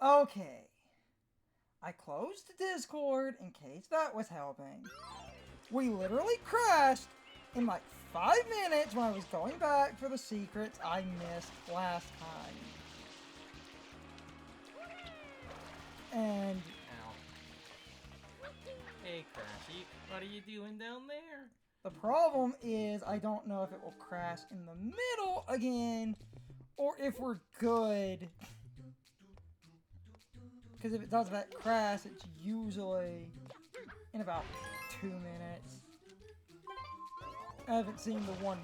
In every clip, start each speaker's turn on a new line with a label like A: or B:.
A: Okay. I closed Discord in case that was helping. We literally crashed in like 5 minutes when I was going back for the secrets I missed last time. And
B: Ow. Hey, Crashy, what are you doing down there?
A: the problem is I don't know if it will crash in the middle again or if we're good. Because if it does that crash, it's usually in about 2 minutes. I haven't seen the one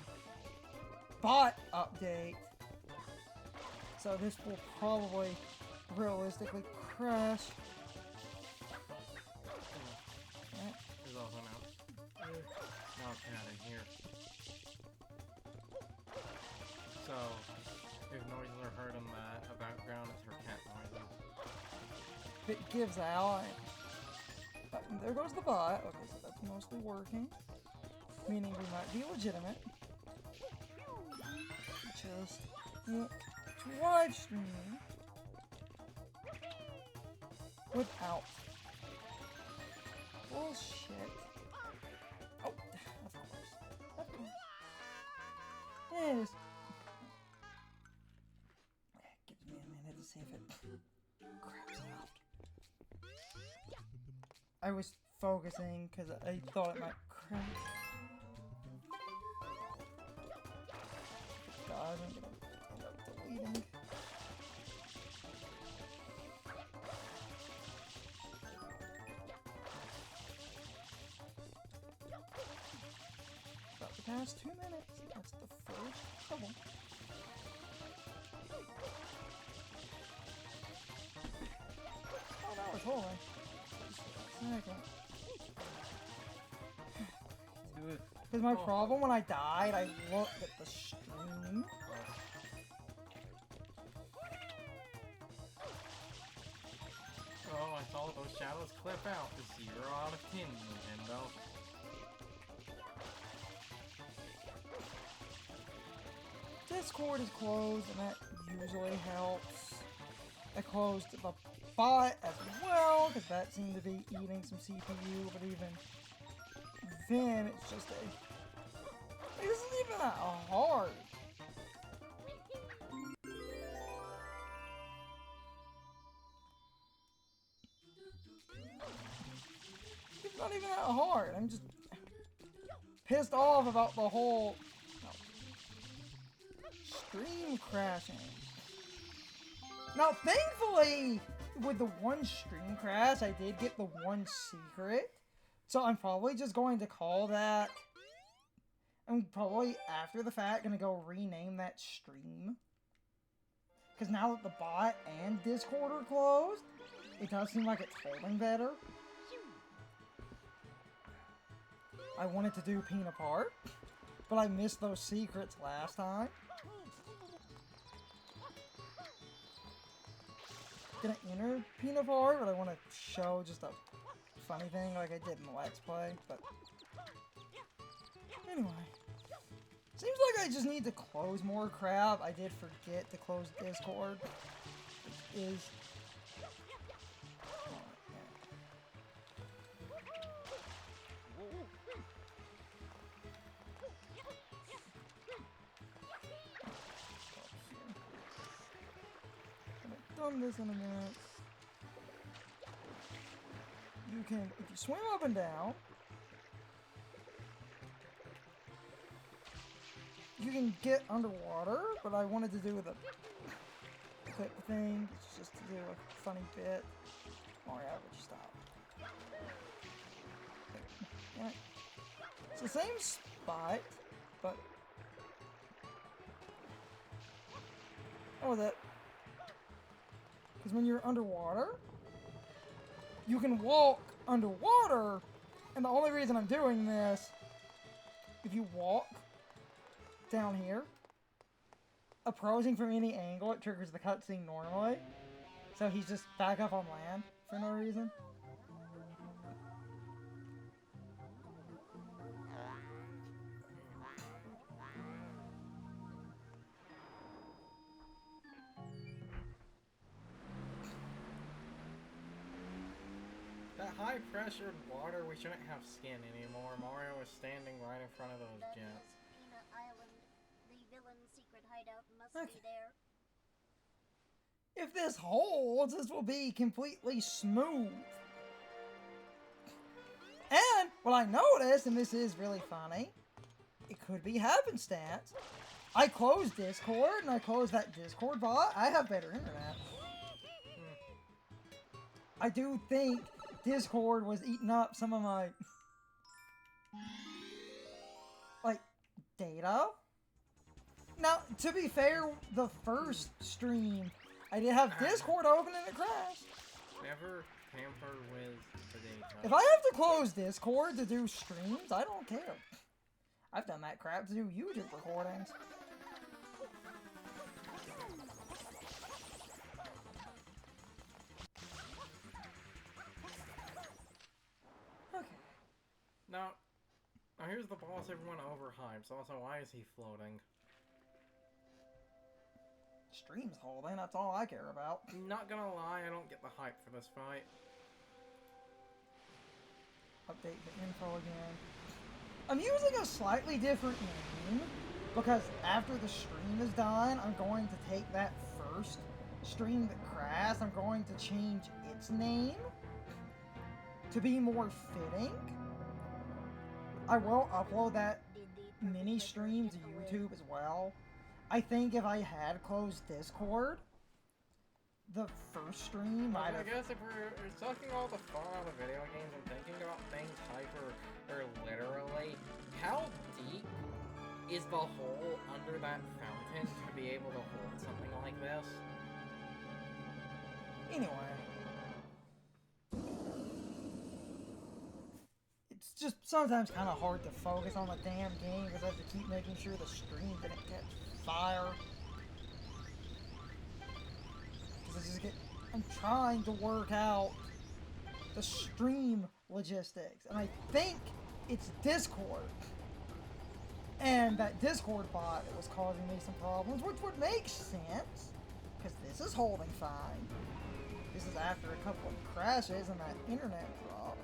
A: bot update, so this will probably realistically crash.
B: There's also an out. Oh, get out of here. So, if noises are heard in the background, it's her cat noises.
A: If it gives out, there goes the bot. Okay, so that's mostly working, meaning we might be legitimate. Just live streaming without bullshit. Oh, of course. Of course. Yes. It gives me a minute to see if it craps out. I was focusing because I thought it might crash. God, I'm gonna end up deleting. About the past 2 minutes. That's the first trouble. Oh no, it's holding. Second. Because my problem when I died, I looked at the stream.
B: Oh, I saw those shadows clip out. 0 out of 10, Nintendo.
A: Discord is closed, and that usually helps. I closed the bot as well, because that seemed to be eating some CPU, but even then, it's just a... It isn't even that hard. It's not even that hard. I'm just pissed off about the whole stream crashing. Now, thankfully, with the one stream crash, I did get the one secret. So I'm probably just going to call that... I'm probably, after the fact, going to go rename that stream. Because now that the bot and Discord are closed, it does seem like it's holding better. I wanted to do Pinna Park, but I missed those secrets last time. Gonna enter Pinna Park, but I want to show just a funny thing like I did in the Let's Play, but... Anyway. Seems like I just need to close more crap. I did forget to close Discord. Which is... I've done this in a minute. You can, if you swim up and down, you can get underwater, but I wanted to do the clip thing, it's just to do a funny bit. Mario, would you stop? Yeah. It's the same spot, but... Oh, that... Because when you're underwater, you can walk underwater, and the only reason I'm doing this, if you walk down here, approaching from any angle, it triggers the cutscene normally. So he's just back up on land for no reason.
B: high pressured water, we shouldn't have skin anymore. Mario is standing right in front of those
C: That
B: jets.
C: is Pinna Island. The villain's secret hideout must
A: Okay.
C: be there.
A: If this holds, this will be completely smooth. And what I noticed, and this is really funny, it could be happenstance. I closed Discord, and I closed that Discord bot. I have better internet. I do think Discord was eating up some of my, like, data. Now, to be fair, the first stream, I did have Discord open and it crashed.
B: Never tamper with the data.
A: If I have to close Discord to do streams, I don't care. I've done that crap to do YouTube recordings. Okay.
B: Now here's the boss everyone overhypes. Also, why is he floating?
A: Stream's holding, that's all I care about.
B: Not gonna lie, I don't get the hype for this fight.
A: Update the info again. I'm using a slightly different name because after the stream is done, I'm going to take that first stream that crashed, I'm going to change its name to be more fitting. I will upload that mini stream to YouTube as well. I think if I had closed Discord, the first stream might
B: I
A: have...
B: guess if we're sucking all the fun out of video games and thinking about things hyper or literally, how deep is the hole under that fountain to be able to hold something like this?
A: Anyway. It's just sometimes kind of hard to focus on the damn game because I have to keep making sure the stream didn't catch fire. Because I'm trying to work out the stream logistics, and I think it's Discord. And that Discord bot was causing me some problems, which would make sense, because this is holding fine. This is after a couple of crashes and that internet drop.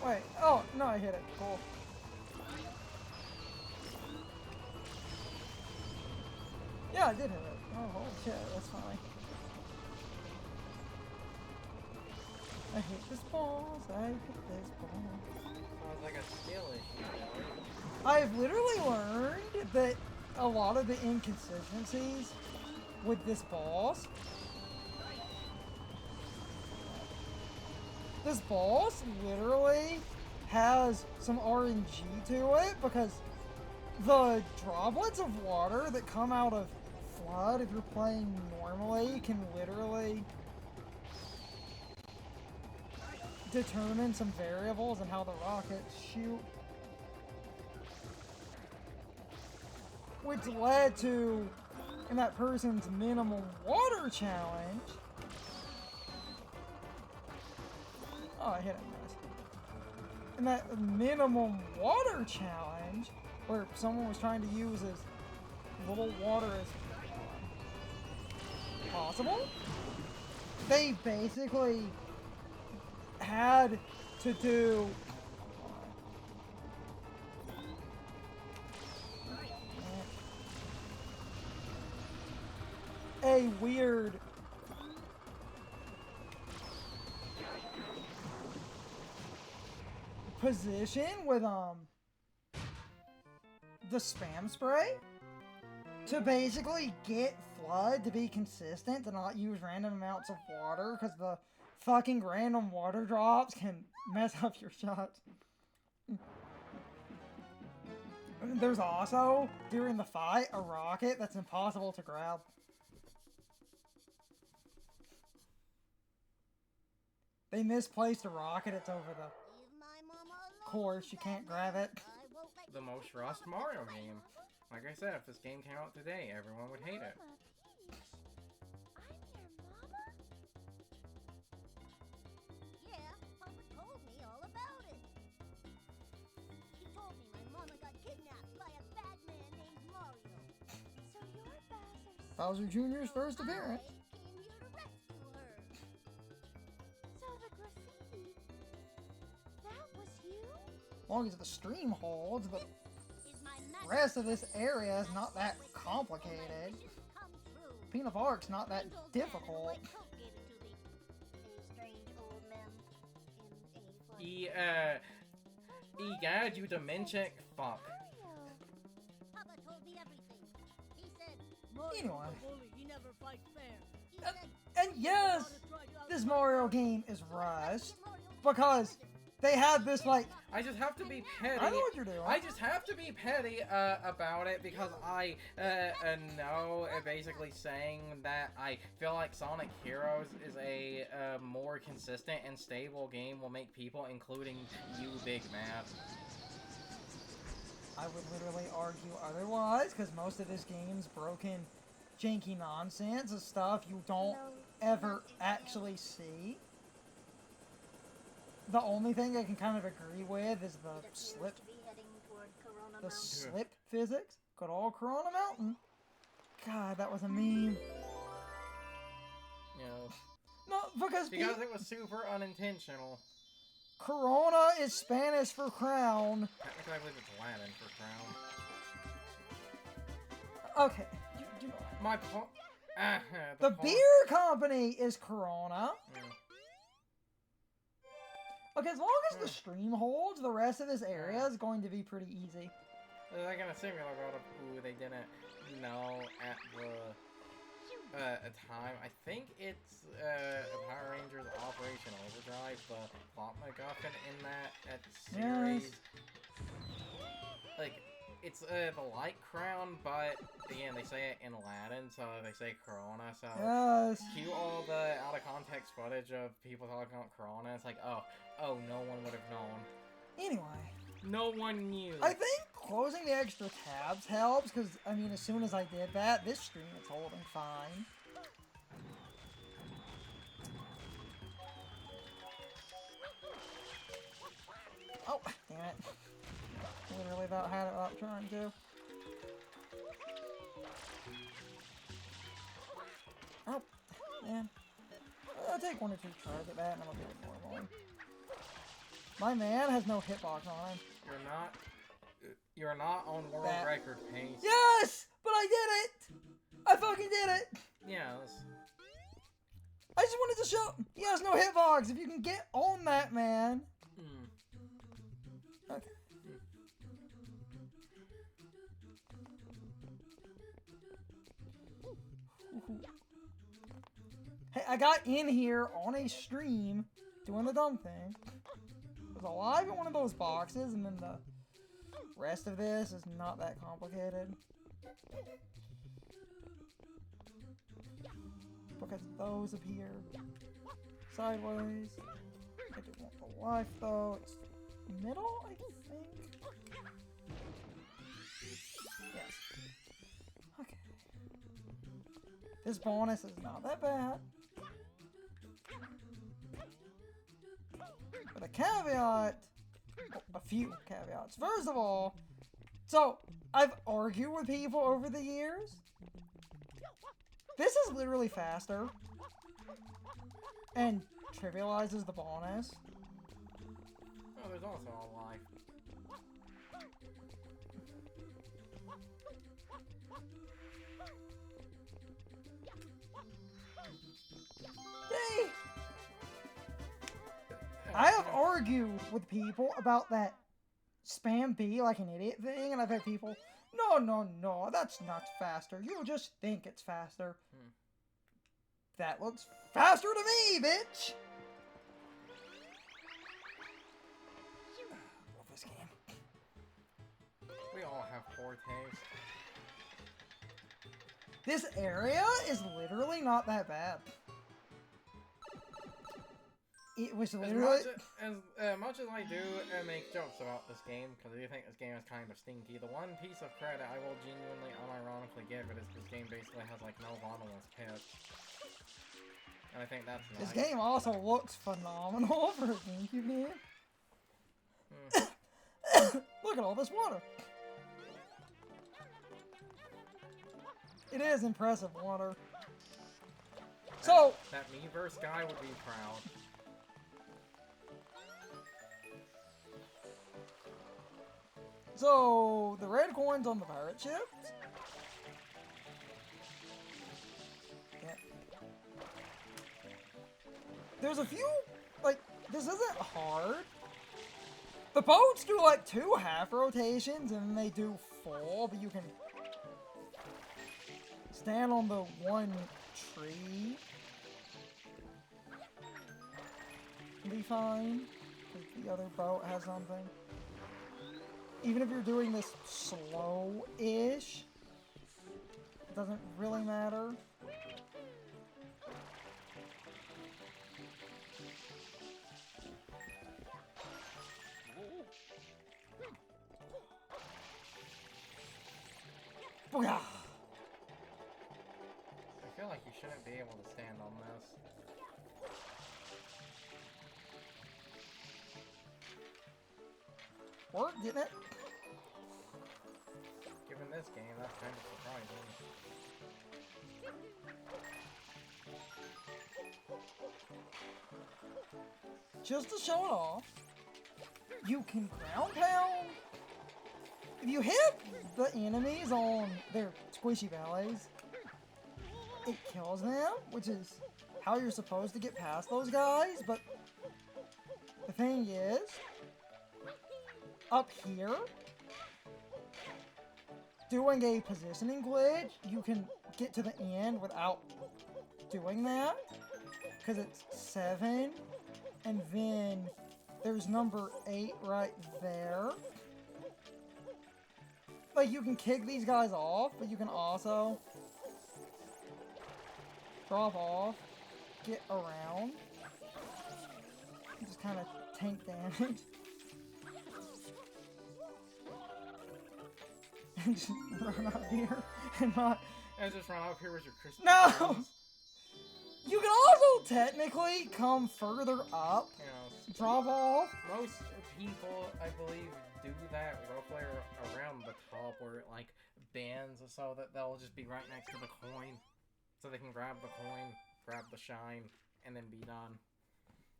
A: Wait, oh, no, I hit it. Cool. Yeah, I did hit it. Oh, holy shit, that's funny. I hate this boss, I hate this boss.
B: Sounds like a skill issue.
A: I've literally learned that a lot of the inconsistencies with this boss... This boss literally has some RNG to it because the droplets of water that come out of Flood, if you're playing normally, can literally determine some variables in how the rockets shoot. Which led to, in that person's minimum water challenge... Oh, I hit it, nice. In that minimum water challenge, where someone was trying to use as little water as possible, they basically had to do a weird position with the spam spray to basically get Flood to be consistent, to not use random amounts of water, because the fucking random water drops can mess up your shots. There's also, during the fight, a rocket that's impossible to grab. They misplaced a rocket, it's over the course, you can't grab it.
B: The most rushed Mario game. Like I said, if this game came out today, everyone would hate it.
A: Bowser Jr.'s first appearance.
C: Came here to rescue her. So the graffiti, that was you?
A: As long as the stream holds, but
C: Is my
A: the rest of this area is not that complicated.
C: come true?
A: Pinna Park's not that
C: Strange old man in a
A: difficult.
C: white coat gave it to me. A strange old man in a white
B: He guide you to Menchik? Fuck.
C: Mario. Papa told me everything. He said,
A: Anyway.
D: He never fights fair.
C: he said,
A: And yes, this Mario game is rushed because they had this like,
B: I just have to be petty.
A: I know what you're doing.
B: I just have to be petty about it because I know basically saying that I feel like Sonic Heroes is a more consistent and stable game will make people, including you, big mad.
A: I would literally argue otherwise because most of this game's broken, janky nonsense of stuff you don't ever actually see. The only thing I can kind of agree with is the
C: it appears
A: slip,
C: to be heading toward Corona
A: the
C: Mountain.
A: slip physics. Good old Corona Mountain. God, that was a meme.
B: You know,
A: No, because
B: because it was super unintentional.
A: Corona is Spanish for crown.
B: Technically, I believe it's Latin for crown.
A: Okay. You know.
B: My point.
A: The beer company is Corona. Okay, as long as the stream holds, the rest of this area is going to be pretty easy.
B: They're like in a similar world of who they didn't know at the time. I think it's Power Rangers Operation Overdrive, the plot MacGuffin in that series. Like, it's the light crown, but again, they say it in Latin, so they say Corona, so
A: Yes.
B: cue all the out of context footage of people talking about Corona. It's like, oh, no one would have known.
A: Anyway,
B: No one knew.
A: I think closing the extra tabs helps, because, I mean, as soon as I did that, this stream is holding fine. Oh, damn it. Literally about had it without trying to. Oh, man. I'll take one or two tries at that and I'm gonna do it normally. My man has no hitbox on him.
B: You're not on world
A: That-
B: record pace.
A: Yes! But I did it! I fucking did it!
B: Yes.
A: I just wanted to show he has no hitbox. If you can get on that man. Okay. Hey, I got in here on a stream doing the dumb thing. I was alive in one of those boxes, and then the rest of this is not that complicated. Because those appear sideways. I do want the life though. It's middle, I think. Yes. Okay. This bonus is not that bad. With a caveat, a few caveats. First of all, so I've argued with people over the years. This is literally faster and trivializes the bonus.
B: Oh, there's also a life.
A: See? I have argued with people about that spam B like an idiot thing, and I've had people, no, that's not faster. You just think it's faster. That looks faster to me, bitch! Love this game.
B: We all have poor taste.
A: This area is literally not that bad. It was literally...
B: As much as I do make jokes about this game, because I do think this game is kind of stinky, the one piece of credit I will genuinely unironically give it is this game basically has like no bottomless pit. And I think that's nice.
A: This game also looks phenomenal for a GameCube game. Look at all this water. It is impressive water. So
B: That Miiverse guy would be proud.
A: So the red coins on the pirate ship. Yeah. There's a few, like, this isn't hard. The boats do like 2 half rotations and then they do full, but you can stand on the one tree and be fine. If the other boat has something. Even if you're doing this slow-ish, it doesn't really matter. Booyah!
B: I feel like you shouldn't be able to stand on this.
A: Work, didn't it?
B: Given this game, that's kind of surprising.
A: Just to show it off, you can ground pound. If you hit the enemies on their squishy bellies, it kills them, which is how you're supposed to get past those guys, but the thing is, up here, doing a positioning glitch, you can get to the end without doing that, because it's 7, and then there's number 8 right there. Like, you can kick these guys off, but you can also drop off, get around, just kind of tank damage. And just run up here and not...
B: And just run up here with your crispy
A: No!
B: buns.
A: You can also technically come further up,
B: You know,
A: drop off.
B: most people, I believe, do that roughly around the top where it, like, bends so that they'll just be right next to the coin. So they can grab the coin, grab the shine, and then be done.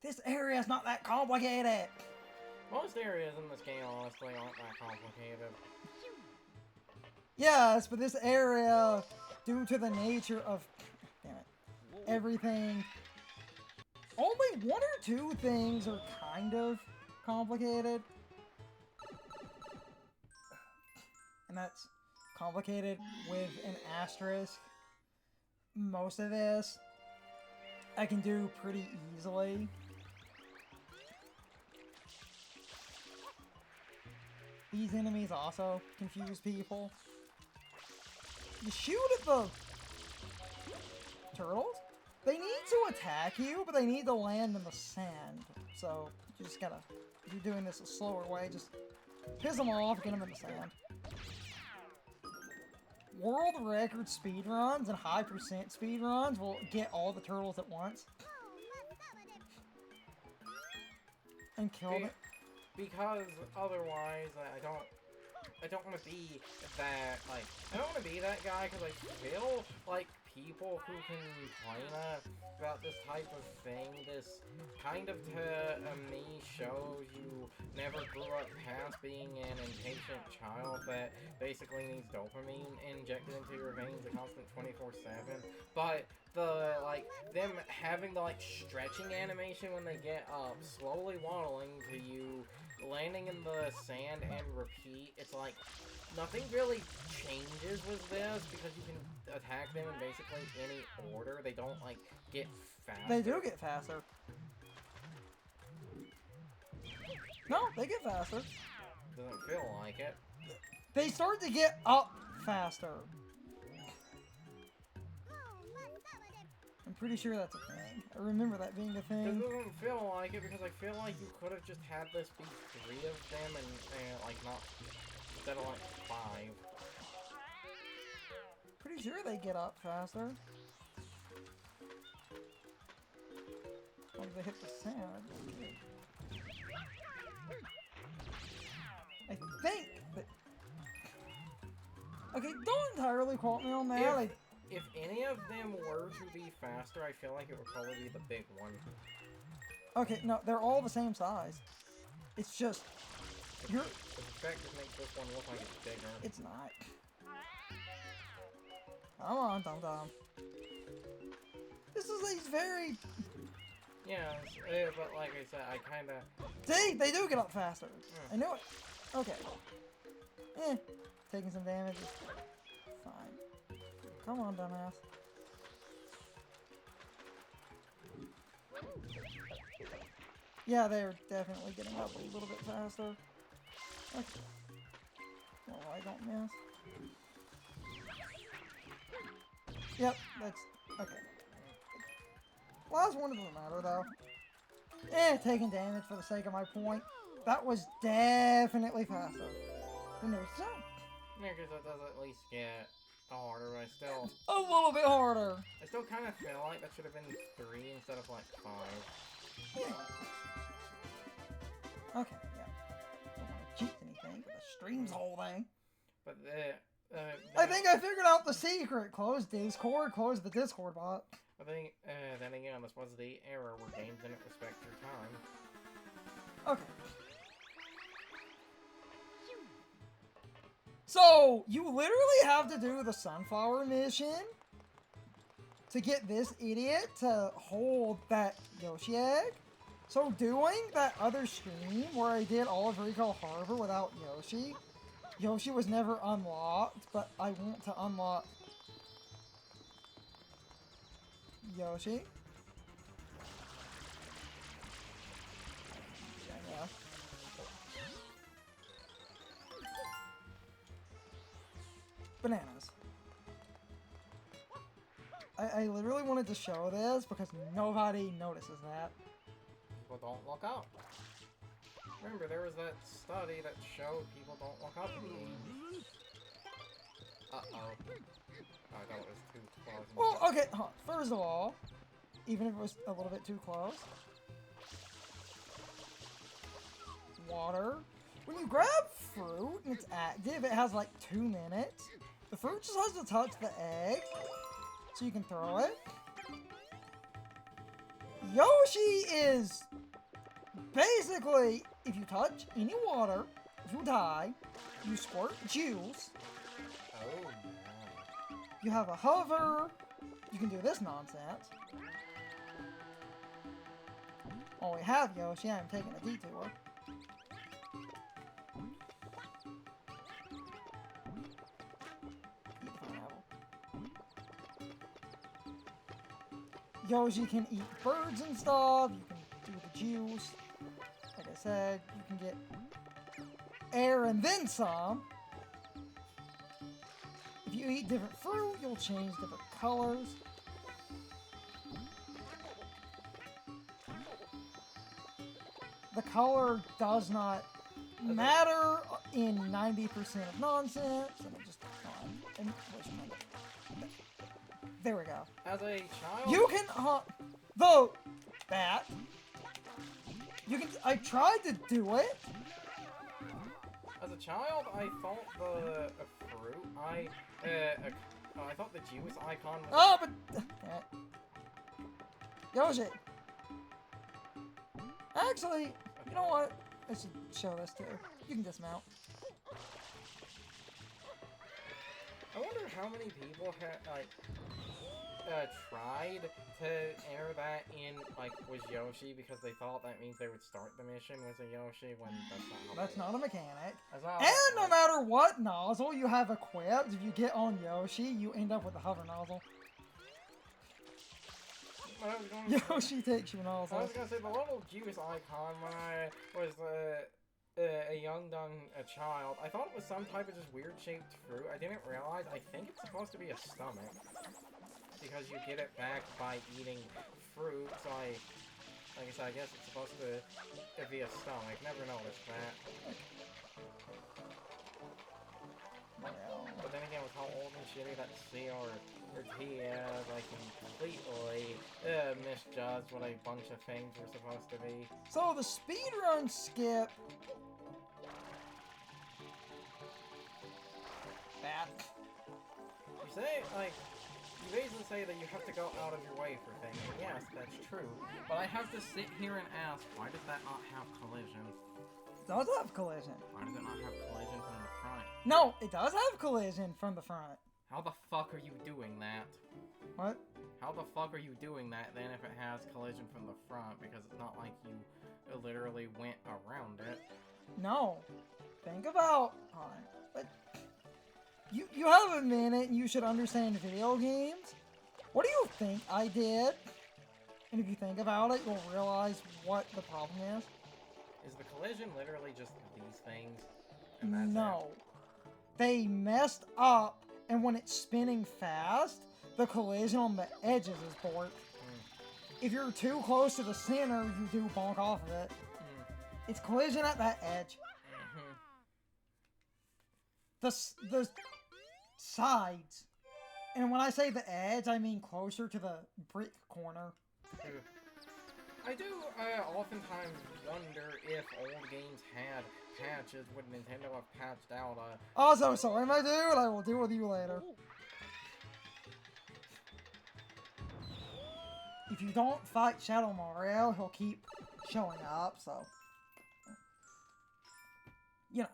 A: This area is not that complicated.
B: Most areas in this game, honestly, aren't that complicated.
A: Yes, but this area, due to the nature of, damn it, everything, only 1 or 2 things are kind of complicated. And that's complicated with an asterisk. Most of this I can do pretty easily. These enemies also confuse people. You shoot at the turtles. They need to attack you, but they need to land in the sand. So you just gotta, if you're doing this a slower way, just piss them off, get them in the sand. World record speedruns and high percent speedruns will get all the turtles at once. And kill them.
B: Because otherwise, I don't want to be that, like, I don't want to be that guy, because I feel like people who can complain about this type of thing, this kind of, to me, shows you never grew up past being an impatient child that basically needs dopamine injected into your veins a constant 24/7, but the, like, them having the, like, stretching animation when they get up, slowly waddling to you, landing in the sand and repeat, it's like, nothing really changes with this because you can attack them in basically any order. They don't, like, get faster.
A: They do get faster. No, they get faster.
B: Doesn't feel like it.
A: They start to get up faster. I'm pretty sure that's a thing. I remember that being a
B: It
A: thing.
B: doesn't feel like it because I feel like you could have just had this be 3 of them and like, not, instead of, like, 5.
A: Pretty sure they get up faster. Like they hit the sand. I think that... Okay, don't entirely quote me on that.
B: if any of them were to be faster, I feel like it would probably be the big one.
A: Okay, no, they're all the same size. It's just you're.
B: The perspective makes this one look like it's bigger.
A: It's not. Come on, Tom Tom. This is like very.
B: Yeah, but like I said, I kind of.
A: See, they do get up faster. I knew it. Okay. Taking some damage. Fine. Come on, dumbass. Yeah, they're definitely getting up a little bit faster. Okay. Oh, I don't miss. Yep, that's okay. Last one doesn't matter though. Taking damage for the sake of my point. That was definitely faster. Then there's some.
B: Yeah, because that does at least get harder, but I still...
A: A little bit harder.
B: I still kind of feel like that should have been 3 instead of like 5.
A: Yeah. Okay, yeah. Don't want to cheat anything, but the stream's whole thing.
B: But
A: I think I figured out the secret. Close Discord, close the Discord bot.
B: I think, then again, this was the error where games didn't respect your time.
A: Okay. So, you literally have to do the sunflower mission to get this idiot to hold that Yoshi egg. So, doing that other stream where I did all of Rico Harbor without Yoshi, Yoshi was never unlocked, but I want to unlock Yoshi. Yeah. Bananas. I literally wanted to show this because nobody notices that.
B: People don't look up. Remember, there was that study that showed people don't look up in games. Uh-oh. I thought it was too close.
A: Well, okay, first of all, even if it was a little bit too close. Water. When you grab fruit and it's active, it has like 2 minutes. The fruit just has to touch the egg, so you can throw it. Yoshi is basically, if you touch any water, if you die, you squirt juice.
B: Oh, no.
A: You have a hover. You can do this nonsense. Oh, we have Yoshi. I'm taking a detour. Eat the pineapple. Yoshi can eat birds and stuff. You can do the juice. Like I said, you can get air and then some. If you eat different fruit, you'll change different colors. The color does not matter in 90% of nonsense, and it just and there we go.
B: As a child...
A: You can though that you can. I tried to do it.
B: As a child, I thought the fruit, I thought the juice icon was...
A: Oh, but Yoshi. Actually, you know what? I should show this too. You can dismount.
B: I wonder how many people had, like, tried to enter that in, like, was Yoshi because they thought that means they would start the mission with a Yoshi when that's not how
A: That's not a mechanic.
B: That's not
A: And no matter what nozzle you have equipped, if you get on Yoshi, you end up with a hover nozzle. Yoshi takes you
B: I
A: nozzle.
B: was gonna say, the little juice icon when I was a young child, I thought it was some type of just weird shaped fruit. I didn't realize, I think it's supposed to be a stomach. Because you get it back by eating fruit, so like I said, I guess it's supposed to be a stomach. Never noticed that. But then again, with how old and shitty that C or T is, I completely misjudged what a bunch of things were supposed to be.
A: So the speedrun skip.
B: You say, like, You basically say that you have to go out of your way for things. And yes, that's true. But I have to sit here and ask, why does that not have collision?
A: It does have collision.
B: Why does it not have collision from the front?
A: No, it does have collision from the front.
B: How the fuck are you doing that?
A: What?
B: How the fuck are you doing that then if it has collision from the front? Because it's not like you literally went around it.
A: No. Think about... Alright, but... You have a minute and you should understand video games. What do you think I did? And if you think about it, you'll realize what the problem is.
B: Is the collision literally just these things? And that's
A: No. They messed up, and when it's spinning fast, the collision on the edges is borked. If you're too close to the center, you do bonk off of it. It's collision at that edge. The sides. And when I say the edge, I mean closer to the brick corner.
B: I do oftentimes wonder if old games had patches. Would Nintendo have patched out
A: Also, sorry, my dude. I will deal with you later. If you don't fight Shadow Mario, he'll keep showing up, so... You know.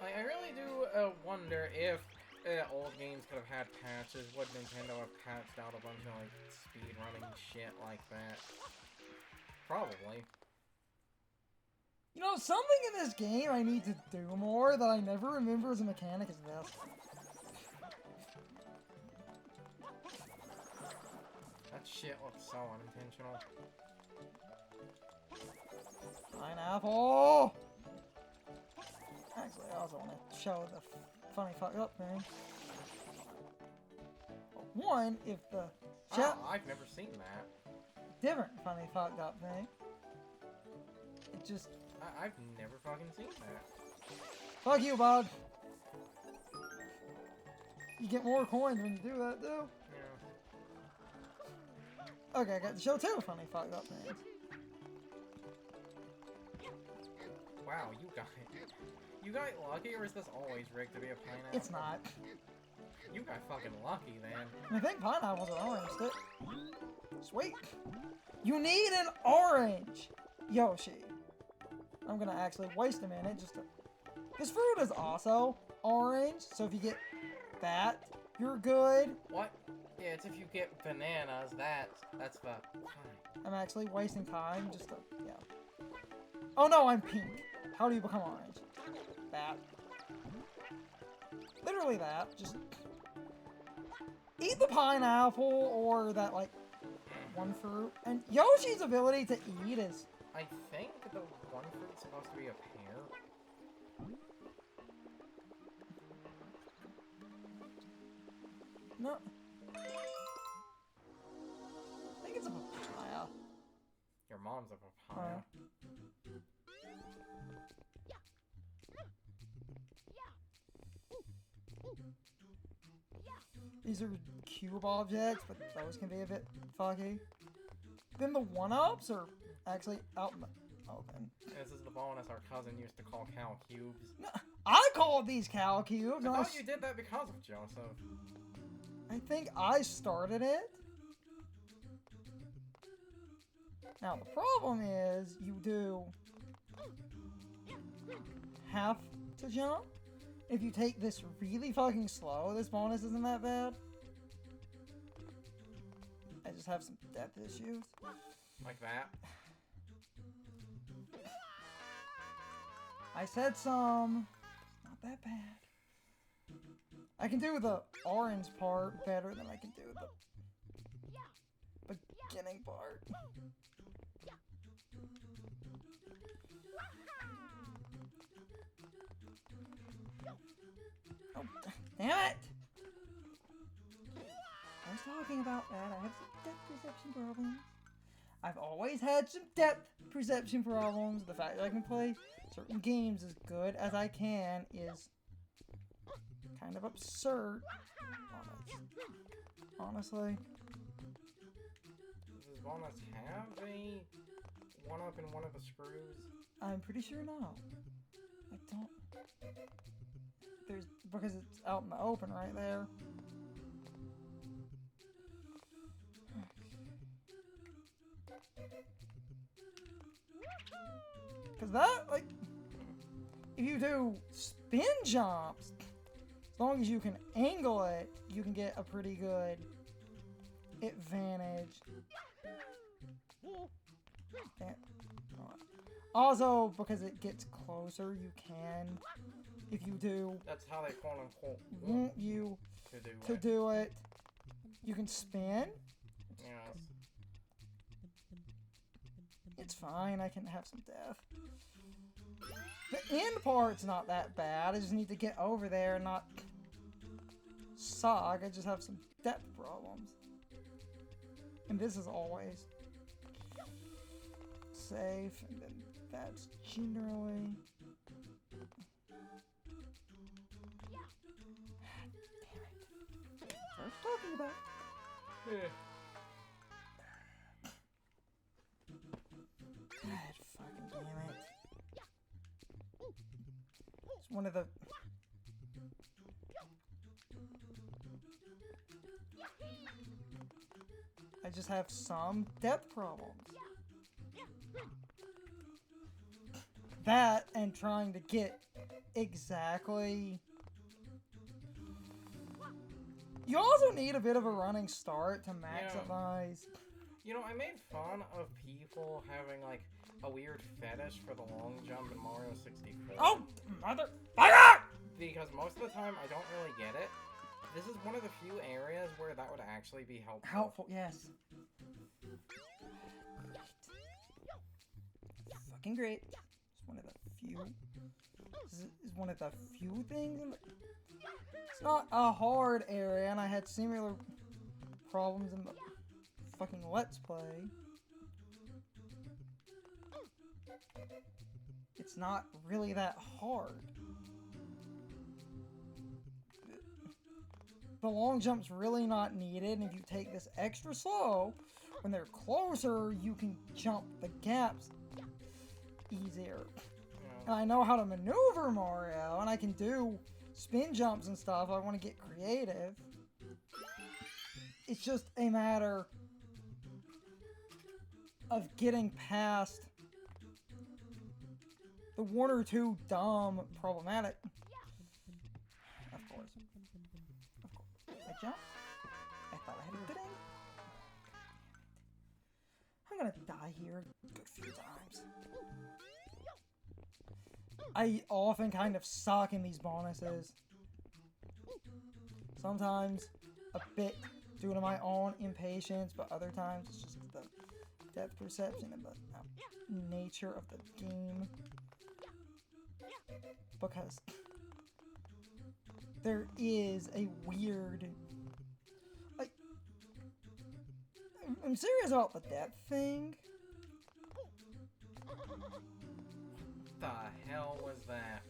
B: I really do wonder if old games could have had patches. Would Nintendo have patched out a bunch of like speedrunning shit like that? Probably.
A: You know, something in this game I need to do more that I never remember as a mechanic is this.
B: That shit looks so unintentional.
A: Pineapple! Actually, I also want to show the funny fucked up thing. One, if the
B: I've never seen that.
A: different funny fucked up thing. It just...
B: I've never fucking seen that.
A: Fuck you, bud. You get more coins when you do that, too.
B: Yeah.
A: Okay, I got to show two funny fucked up things.
B: Wow, you got lucky, or is this always rigged to be a pineapple?
A: It's not.
B: You got fucking lucky then.
A: I think pineapples are orange, too. Sweet. You need an orange, Yoshi. I'm gonna actually waste a minute just to... This fruit is also orange, so if you get that, you're good.
B: What? Yeah, it's if you get bananas, that's the fine.
A: I'm actually wasting time just to... Yeah. Oh no, I'm pink. How do you become orange? That. Literally that. Just... Eat the pineapple or that, like, one fruit. And Yoshi's ability to eat is...
B: I think the one fruit's supposed to be a pear.
A: No. I think it's a papaya.
B: Your mom's a papaya. These are
A: Cube objects, but those can be a bit foggy. Then the one-ups are actually out in the open.
B: This is the bonus our cousin used to call cow cubes.
A: No, I called these cow cubes.
B: I thought you did that because of Joseph.
A: I think I started it. Now the problem is you do have to jump. If you take this really fucking slow, this bonus isn't that bad. I just have some depth issues.
B: Like that?
A: I said some. Not that bad. I can do the orange part better than I can do the beginning part. Oh, damn it! I was talking about that. I have some depth perception problems. I've always had some depth perception problems. The fact that I can play certain games as good as I can is kind of absurd. Honestly.
B: Does bonus have a one-up in one of the screws?
A: I'm pretty sure no. I don't... because it's out in the open right there. Because that, like, if you do spin jumps, as long as you can angle it, you can get a pretty good advantage. And also, because it gets closer, you can, if you do,
B: That's how they quote unquote
A: want you to do it, you can spin.
B: Yes.
A: It's fine, I can have some death. The end part's not that bad, I just need to get over there and not suck, I just have some depth problems. And this is always safe, and then that's generally... Damn it. What I was talking about.
B: Yeah.
A: God fucking damn it. It's one of the... I just have some depth problems. That and trying to get exactly... You also need a bit of a running start to maximize...
B: You know, I made fun of people having, like, a weird fetish for the long jump in Mario 64.
A: Oh, motherfucker!
B: Because most of the time, I don't really get it. This is one of the few areas where that would actually be helpful.
A: Helpful, yes. Fucking great. It's one of the few... This is one of the few things in the... It's not a hard area, and I had similar problems in the fucking Let's Play. It's not really that hard. The long jump's really not needed, and if you take this extra slow, when they're closer, you can jump the gaps easier. And I know how to maneuver Mario, and I can do spin jumps and stuff. I want to get creative. It's just a matter of getting past the one or two dumb problematic. Of course. I jumped. I thought I had a good aim. I'm gonna die here a good few times. I often kind of suck in these bonuses. Sometimes a bit due to my own impatience, but other times it's just the depth perception and the nature of the game. Because there is a weird... Like, I'm serious about the depth thing.
B: The hell was that?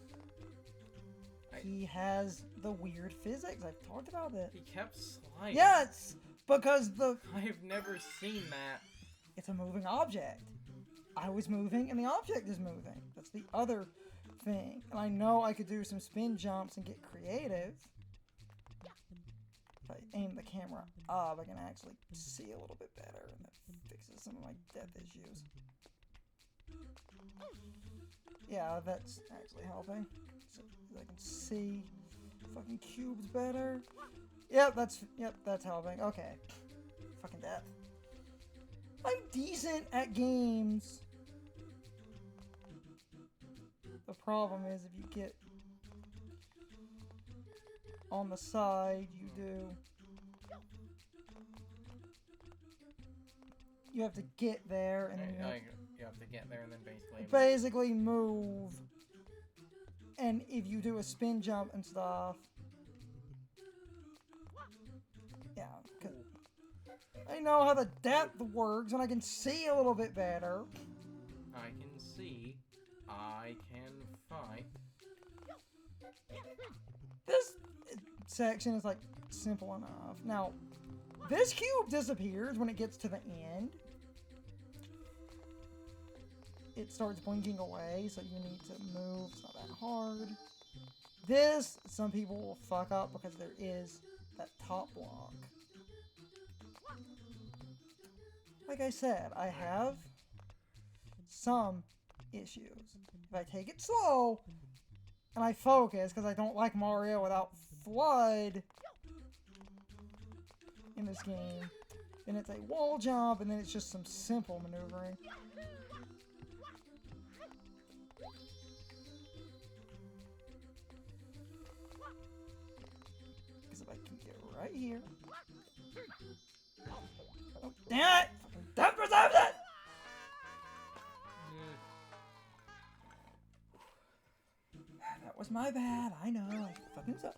A: He has the weird physics. I've talked about it.
B: He kept sliding.
A: Yes! Because the...
B: I've never seen that.
A: It's a moving object. I was moving and the object is moving. That's the other thing. And I know I could do some spin jumps and get creative. If I aim the camera up, I can actually see a little bit better, and that fixes some of my depth issues. Yeah, that's actually helping. So I can see fucking cubes better. Yep, that's helping. Okay. Fucking depth. I'm decent at games. The problem is if you get on the side, you have to get there and then
B: you have to get there and then
A: basically move. And if you do a spin jump and stuff, yeah, 'cause I know how the depth works and I can see a little bit better.
B: I can see. I can fight.
A: This section is like simple enough. Now, this cube disappears when it gets to the end. It starts blinking away, so you need to move. It's not that hard. This, some people will fuck up because there is that top block. Like I said, I have some issues. If I take it slow, and I focus, because I don't like Mario without FLUDD in this game, then it's a wall jump, and then it's just some simple maneuvering. Because if I can get right here... Oh, damn it! That preserves it! That was my bad. I know. I fucking suck.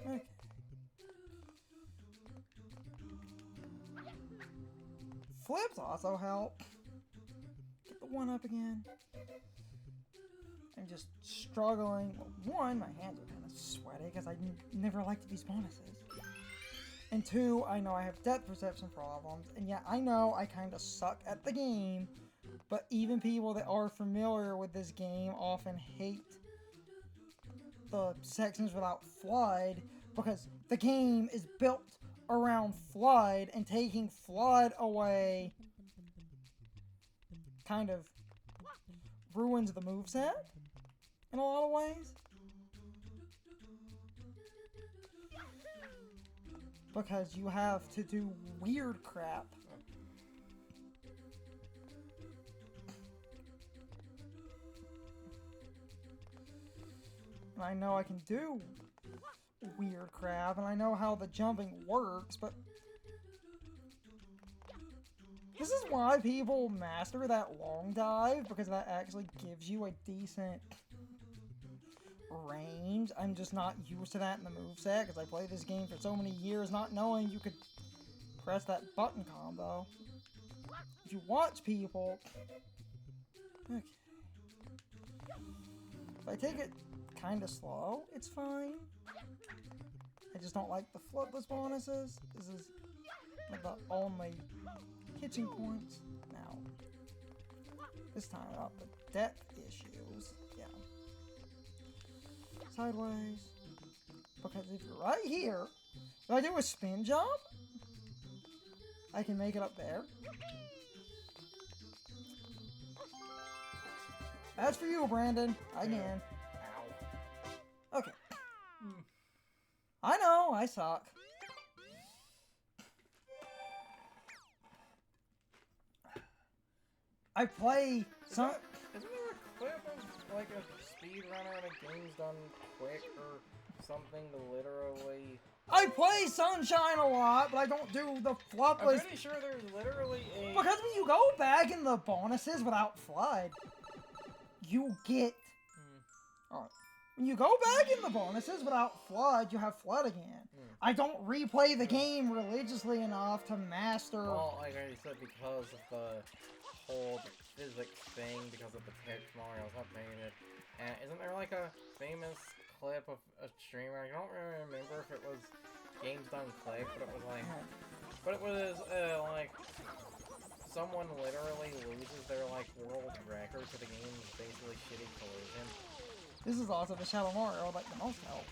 A: Okay. Flips also help. Get the one up again. I'm just struggling. Well, one, my hands are kind of sweaty because I never liked these bonuses. And two, I know I have depth perception problems. And yeah, I know I kind of suck at the game. But even people that are familiar with this game often hate the sections without FLUDD because the game is built around FLUDD, and taking FLUDD away kind of ruins the moveset in a lot of ways. Because you have to do weird crap. And I know I can do weird crap, and I know how the jumping works, but this is why people master that long dive, because that actually gives you a decent range. I'm just not used to that in the moveset, because I played this game for so many years not knowing you could press that button combo. If you watch people... Okay. If I take it kind of slow, it's fine. I just don't like the flipless bonuses. This is like the only hitching points. Now, this time about the depth issues. Yeah. Sideways. Because if you're right here, if I do a spin jump, I can make it up there. That's for you, Brandon. I can.
B: Ow.
A: Okay. I know, I suck. I play some...
B: Isn't there a clip of like a speedrunner in a game's done quick or something to literally...
A: I play Sunshine a lot, but I don't do the
B: I'm
A: flipless...
B: pretty sure there's literally a...
A: Because when you go back in the bonuses without FLUDD, you get... Alright. When you go back in the bonuses without FLUDD, you have FLUDD again. I don't replay the game religiously enough to master...
B: Well, like I said, because of the whole physics thing, because of the text Mario's updated. And isn't there like a famous clip of a streamer? I don't really remember if it was Games Done Click, but it was like... But it was, like... Someone literally loses their, like, world record to the game's basically shitty collision.
A: This is also the Shadow Mario like the most help.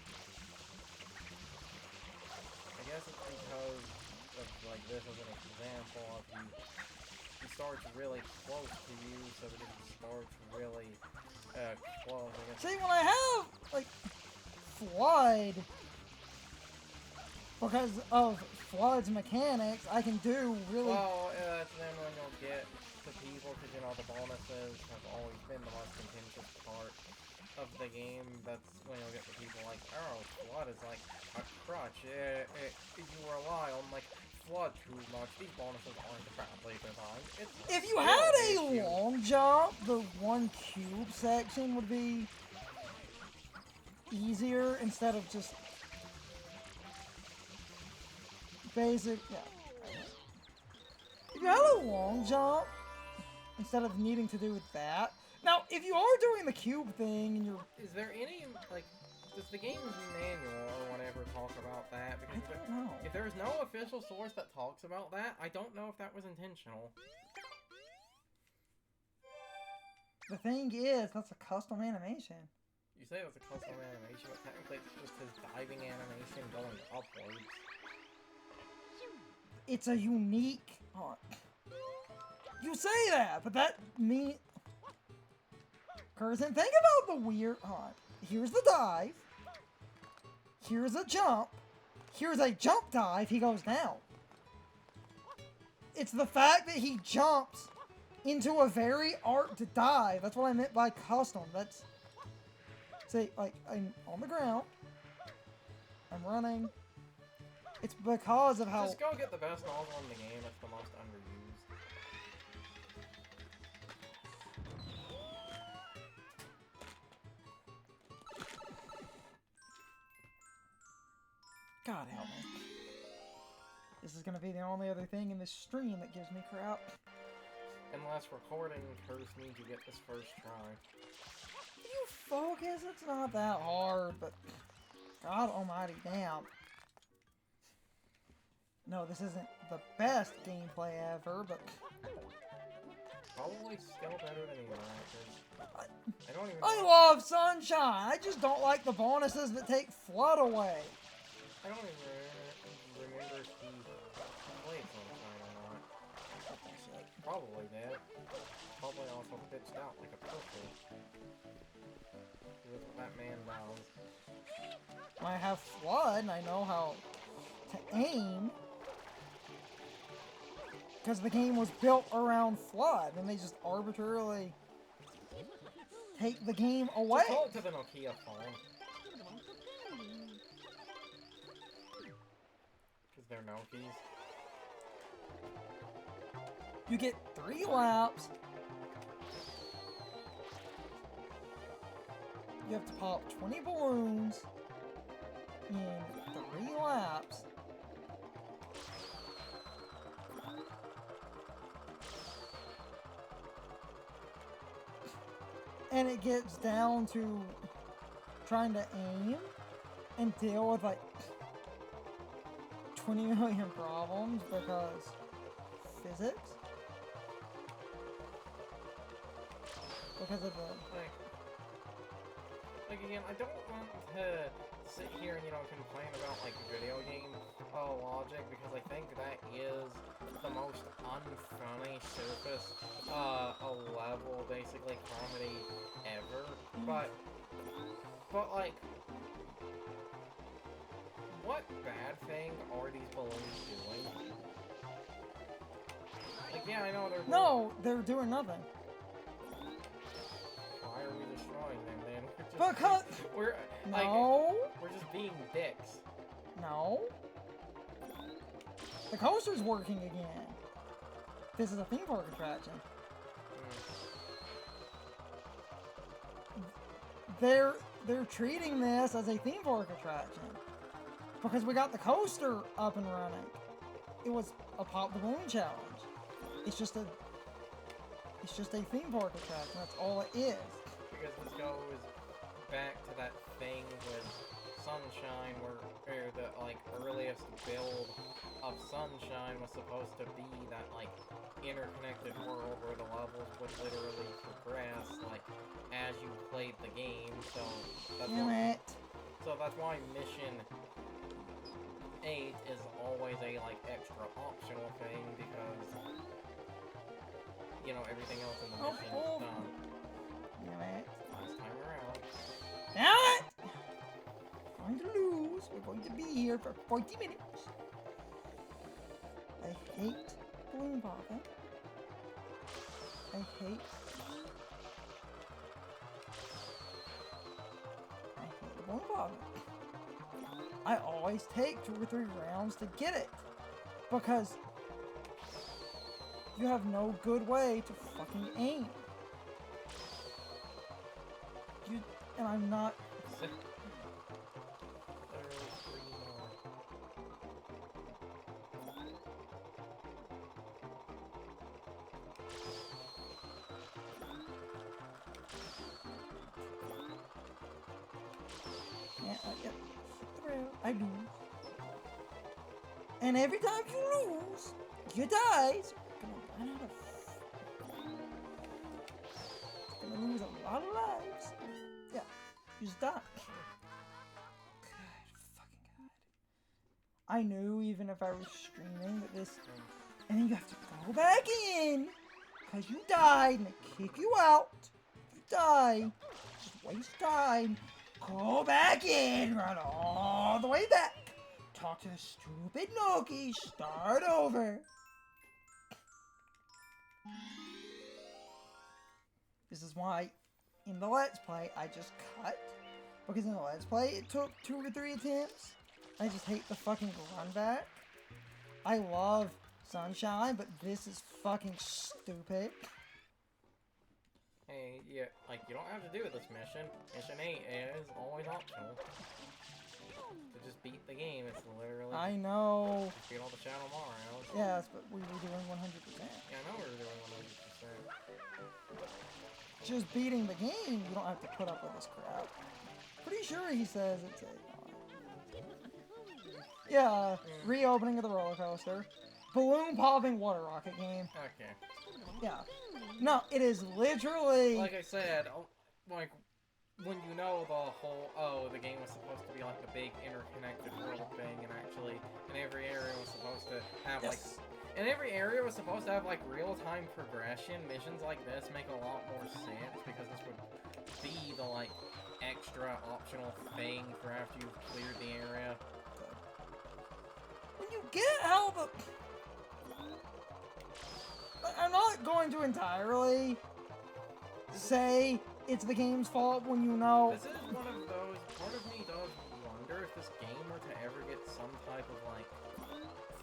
B: I guess it's because of, like, this as an example of he starts really close to you, so that if he starts really, close, I guess...
A: See, when I have, like, FLUDD, because of FLUDD's mechanics, I can do really...
B: Well, that's then when you'll get to people, because, you know, the bonuses have always been the most contentious part of the game. That's when you'll get the people like, oh, FLUDD is like a crutch. You rely on, like, FLUDD too much. These bonuses aren't properly designed.
A: If you had a long jump, the one cube section would be easier instead of just basic. Yeah. If you had a long jump, instead of needing to do that, Now, if you are doing the cube thing and you're...
B: Is there any, like, does the game's manual or whatever talk about that?
A: I
B: Because
A: don't know.
B: if there's no official source that talks about that, I don't know if that was intentional.
A: The thing is, that's a custom animation.
B: You say it's a custom animation, but technically it's just his diving animation going upwards.
A: It's a unique... You say that, but that means... Curzon, think about the weird... Here's the dive. Here's a jump. Here's a jump dive. He goes down. It's the fact that he jumps into a very arced dive. That's what I meant by custom. That's... See, like, I'm on the ground. I'm running. It's because of how...
B: Just go get the best nozzle in the game. It's the most underused.
A: God help me. This is gonna be the only other thing in this stream that gives me crap.
B: Unless recording curse means you get this first try.
A: You focus, it's not that hard, but... God almighty damn. No, this isn't the best gameplay ever, but...
B: Probably still better than Elijah's. I don't even
A: I
B: know.
A: love Sunshine! I just don't like the bonuses that take Flood away.
B: I don't even remember if he played Sunshine or not. Probably did. Probably also pitched out like a purple. That's what that man does.
A: I have Flood, and I know how to aim. Because the game was built around Flood, and they just arbitrarily take the game away.
B: Just hold to the Nokia phone. Because they're Nokias.
A: You get 3 laps. You have to pop 20 balloons in 3 laps. And it gets down to trying to aim and deal with like 20 million problems because physics. Because of the...
B: Like again, I don't want to sit here and, you know, complain about, like, video game logic, because I think that is the most unfunny surface, level, basically, comedy ever. But, like, what bad thing are these balloons doing? Like, yeah, I know they're...
A: No, they're doing nothing.
B: Why are we destroying them, then?
A: Because...
B: We're...
A: No.
B: Like, we're just being dicks.
A: No. The coaster's working again. This is a theme park attraction. They're treating this as a theme park attraction. Because we got the coaster up and running. It was a pop the balloon challenge. It's just a theme park attraction. That's all it is.
B: Because this goes back to that thing with Sunshine, where the like earliest build of Sunshine was supposed to be that like interconnected world where the levels would literally progress like as you played the game. So that's why Mission 8 is always a like extra optional thing, because you know everything else in the mission is done.
A: Damn it.
B: Last time around.
A: Damn it! I'm going to lose. We're going to be here for 40 minutes. I hate balloon popping. I hate the balloon popping. I always take 2 or 3 rounds to get it. Because you have no good way to fucking aim. And I'm not... Yep. I lose. And every time you lose, you die. So you're gonna run out of. You're gonna lose a lot of lives. Yeah, you just die. Good fucking god. I knew even if I was streaming that this. And then you have to go back in. Because you died and they kick you out. You die. Just waste time. Go back in. Run all the way back. Talk to the stupid Noki. Start over. This is why in the Let's Play I just cut. Because in the Let's Play it took 2 or 3 attempts. I just hate the fucking run back. I love Sunshine, but this is fucking stupid.
B: Hey, yeah, like, you don't have to do this mission. Mission 8 is always optional. To just beat the game, it's literally...
A: I know.
B: Just beat all the Shadow Marios.
A: Yes, but we were doing 100%.
B: Yeah, I know we were doing 100%.
A: Just beating the game, you don't have to put up with this crap. Pretty sure he says it's a... yeah, reopening of the roller coaster. Balloon popping water rocket game.
B: Okay.
A: Yeah. No, it is literally...
B: Like I said, like, when you know the whole, oh, the game was supposed to be like a big interconnected world thing, and actually, and every area was supposed to have, like... And every area was supposed to have, like, real-time progression. Missions like this make a lot more sense, because this would be the, like, extra optional thing for after you've cleared the area.
A: When you get how the... I'm not going to entirely say it's the game's fault when you know...
B: This is one of those... Part of me does wonder if this game were to ever get some type of, like,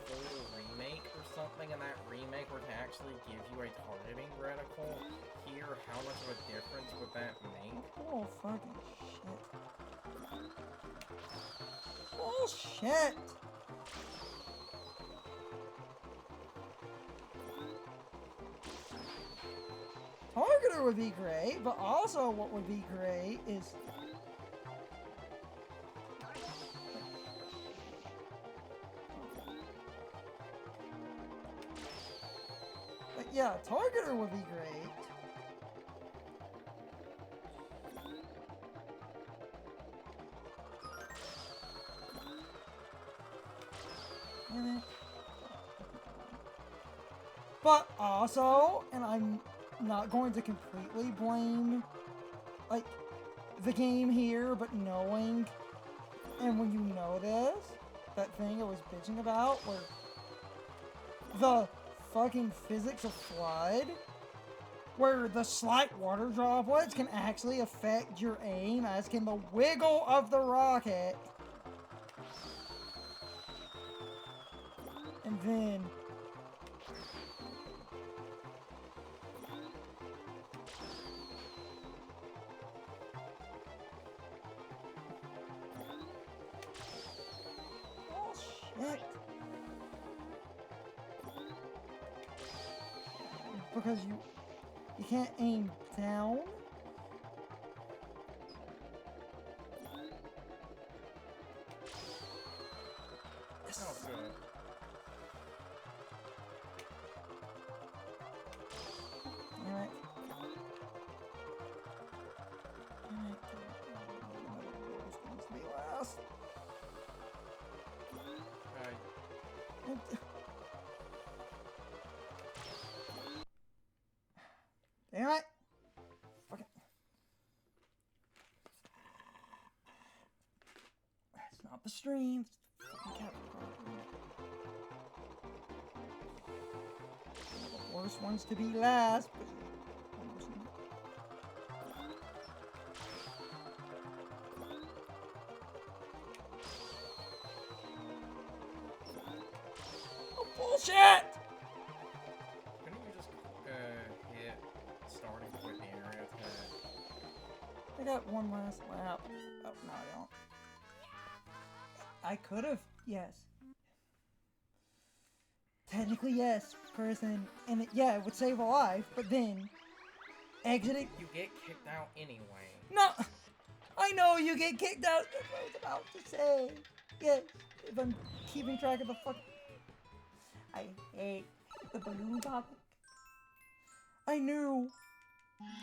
B: full remake or something, and that remake were to actually give you a targeting reticle here, how much of a difference would that make?
A: Oh, fucking shit. Bullshit! Targeter would be great, but also what would be great is... But yeah, Targeter would be great. But also, and I'm not going to completely blame, like, the game here, but knowing, and when you know this, that thing I was bitching about, where the fucking physics of Flood, where the slight water droplets can actually affect your aim, as can the wiggle of the rocket. And then... oh, shit. Because you can't aim down.
B: Oh, good.
A: Alright. Alright. To be last. Damn it! Fuck it. That's not the stream. It's the fucking capture card. One of the worst ones to be last, but oh, bullshit!
B: Couldn't you just, hit starting with the area tag?
A: I got one last lap. Oh, no, I don't. I could have, yes. Technically, yes, person, and yeah, it would save a life, but then exiting.
B: You get kicked out anyway.
A: No! I know you get kicked out. That's what I was about to say. Yes, if I'm keeping track of the fuck. I hate the balloon topic. I knew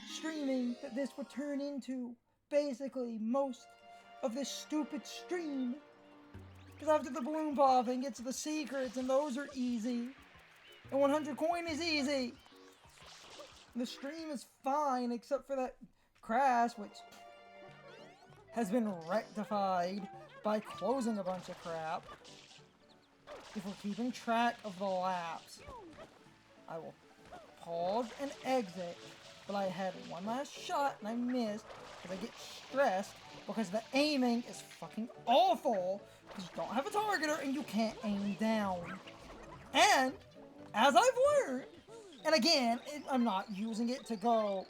A: streaming that this would turn into basically most of this stupid stream. Because after the balloon popping, it's the secrets, and those are easy. And 100 coin is easy. The stream is fine, except for that crash, which has been rectified by closing a bunch of crap. If we're keeping track of the laps, I will pause and exit, but I had one last shot and I missed because I get stressed because the aiming is fucking awful because you don't have a targeter and you can't aim down. And as I've learned, and again, I'm not using it to go,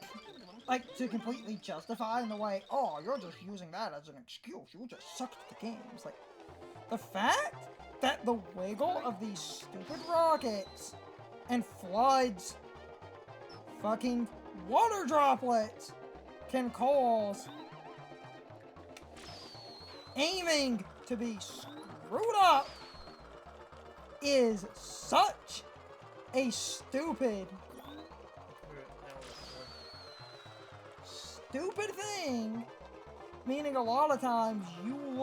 A: like, to completely justify in the way, oh, you're just using that as an excuse, you just suck at the games. Like, the fact that the wiggle of these stupid rockets and Flood's fucking water droplets can cause aiming to be screwed up is such a stupid thing, meaning a lot of times you lose.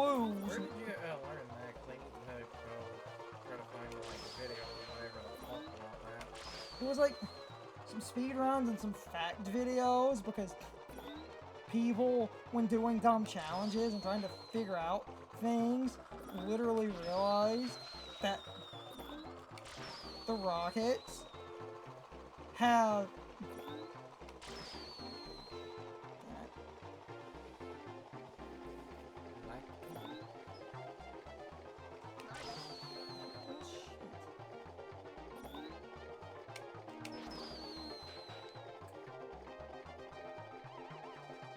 B: Where did you learn that? 'Cause I need to go try to find like a video or whatever that talked about that.
A: It was like some speedruns and some fact videos because people, when doing dumb challenges and trying to figure out things, literally realized that the rockets have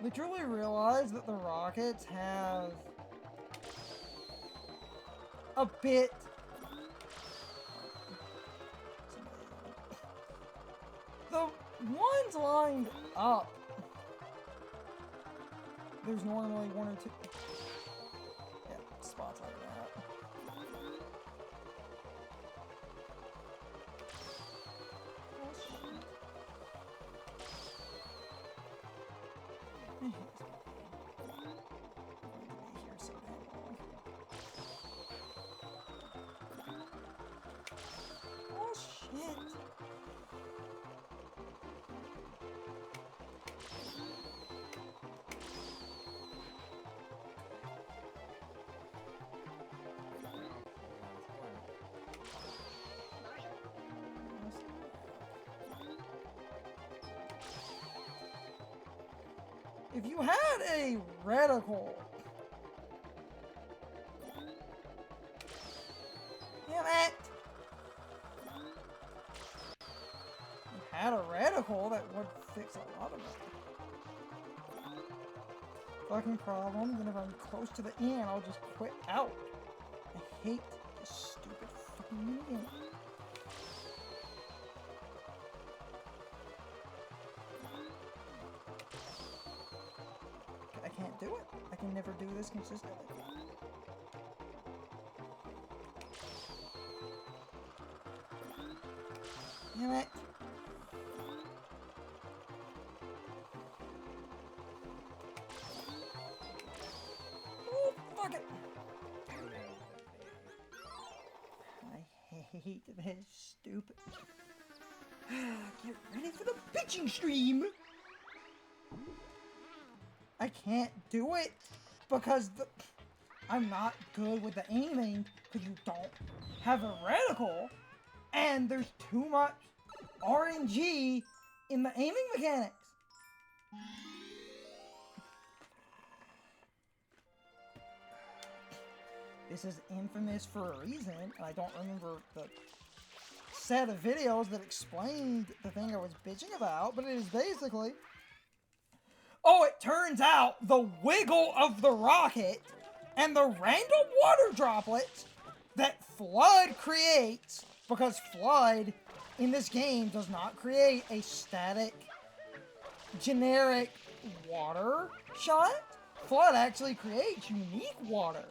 A: literally realized that the rockets have a bit the ones lined up. There's normally one or two. Yeah, spots like that. Oh, shit. Here so damn long. Oh shit. If you had a reticle, damn it! You had a reticle that would fix a lot of it. Fucking problem. Then if I'm close to the end, I'll just quit out. I hate this stupid fucking minigame. I can't do it. I can never do this consistently. Damn it. Oh, fuck it. I hate this stupid. Get ready for the bitching stream. I can't do it because I'm not good with the aiming because you don't have a reticle and there's too much RNG in the aiming mechanics. This is infamous for a reason, and I don't remember the set of videos that explained the thing I was bitching about, but it is basically... Oh, it turns out the wiggle of the rocket and the random water droplets that Flood creates, because Flood in this game does not create a static, generic water shot. Flood actually creates unique water.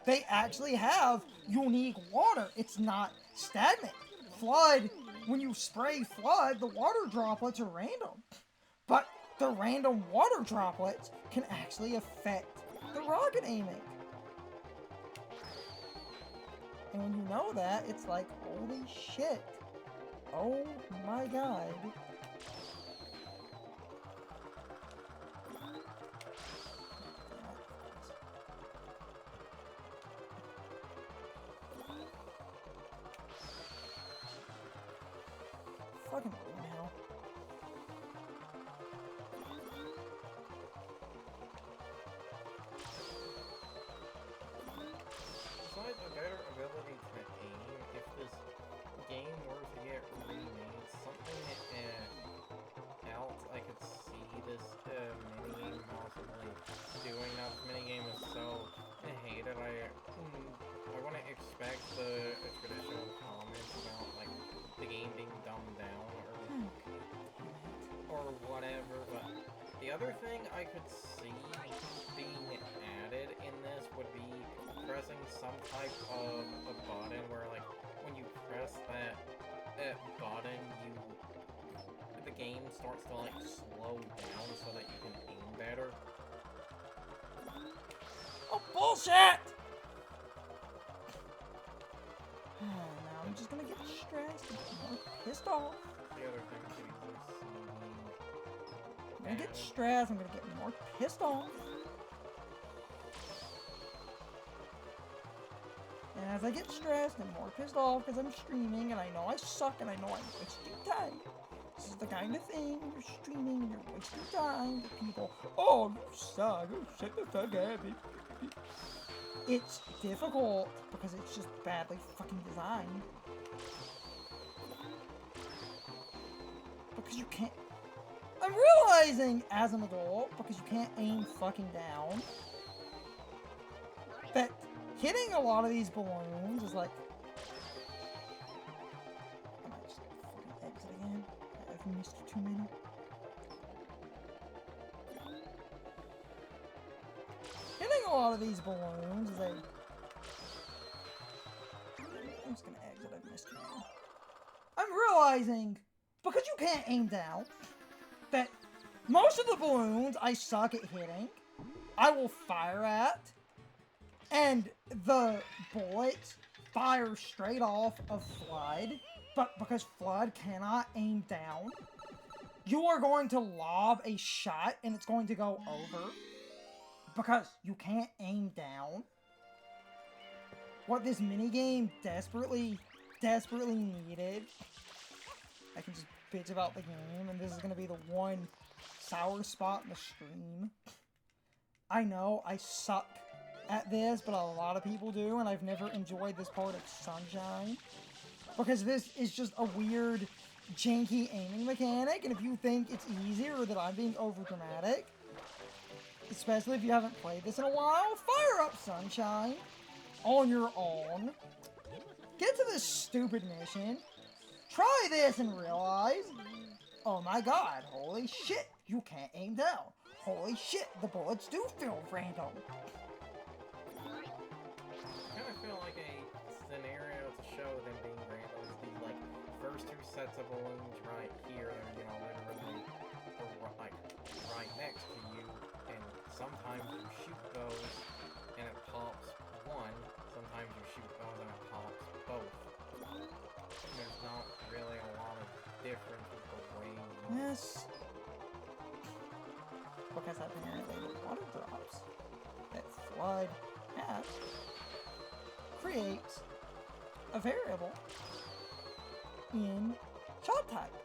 A: They actually have unique water. It's not stagnant. Flood, when you spray Flood, the water droplets are random. But the random water droplets can actually affect the rocket aiming. And when you know that, it's like, holy shit. Oh my god. Fucking now.
B: Besides a better ability to aim, if this game were to get remade, something else I could see this minigame possibly doing. Now, this minigame is so hated, I wouldn't expect the traditional comments about, like, the game being dumbed down or whatever, but the other thing I could see being added in this would be pressing some type of a button where, like, when you press that button, the game starts to, like, slow down so that you can aim better.
A: Oh, bullshit! Now I'm just gonna get stressed and more pissed off.
B: The other thing I could easily
A: I'm gonna get stressed, I'm gonna get more pissed off. And as I get stressed and more pissed off because I'm streaming and I know I suck and I know I'm wasting time. This is the kind of thing when you're streaming and you're wasting time with people. Oh, you suck. Oh, shut the fuck up. It's difficult because it's just badly fucking designed. Because you can't... I'm realizing as an adult, because you can't aim fucking down, that hitting a lot of these balloons is like... I might just fucking exit again. I've missed too many. Hitting a lot of these balloons is a... I'm just gonna exit, I've missed too many. I'm realizing, because you can't aim down, that most of the balloons I suck at hitting, I will fire at, and the bullets fire straight off of Flood, but because Flood cannot aim down, you are going to lob a shot and it's going to go over, because you can't aim down. What this minigame desperately needed, I can just bitch about the game, and this is going to be the one sour spot in the stream. I know I suck at this, but a lot of people do, and I've never enjoyed this part of Sunshine. Because this is just a weird, janky aiming mechanic, and if you think it's easier or that I'm being overdramatic, especially if you haven't played this in a while, fire up Sunshine on your own. Get to this stupid mission. Try this and realize, oh my god, holy shit, you can't aim down. Holy shit, the bullets do feel random.
B: I kind of feel like a scenario to show them being random is the, like, first two sets of balloons right here that are, you know, literally like right next to you, and sometimes you shoot those and it pops one, sometimes you shoot those and it pops both. There's not really a lot of difference with the way you...
A: Yes. Because apparently the water drops that Flood has creates a variable in shot type.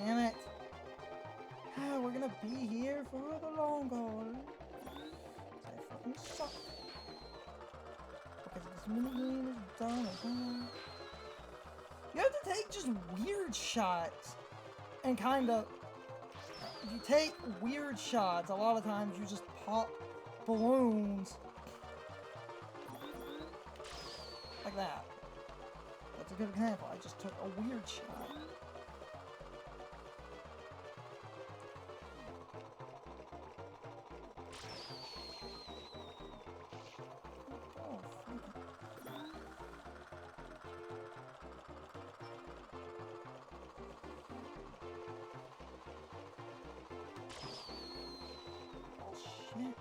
A: Damn it. We're gonna be here for the long haul. I fucking suck. This minigame is done. Okay. You have to take just weird shots and kind of. If you take weird shots, a lot of times you just pop balloons like that. That's a good example. I just took a weird shot. Oh, shit.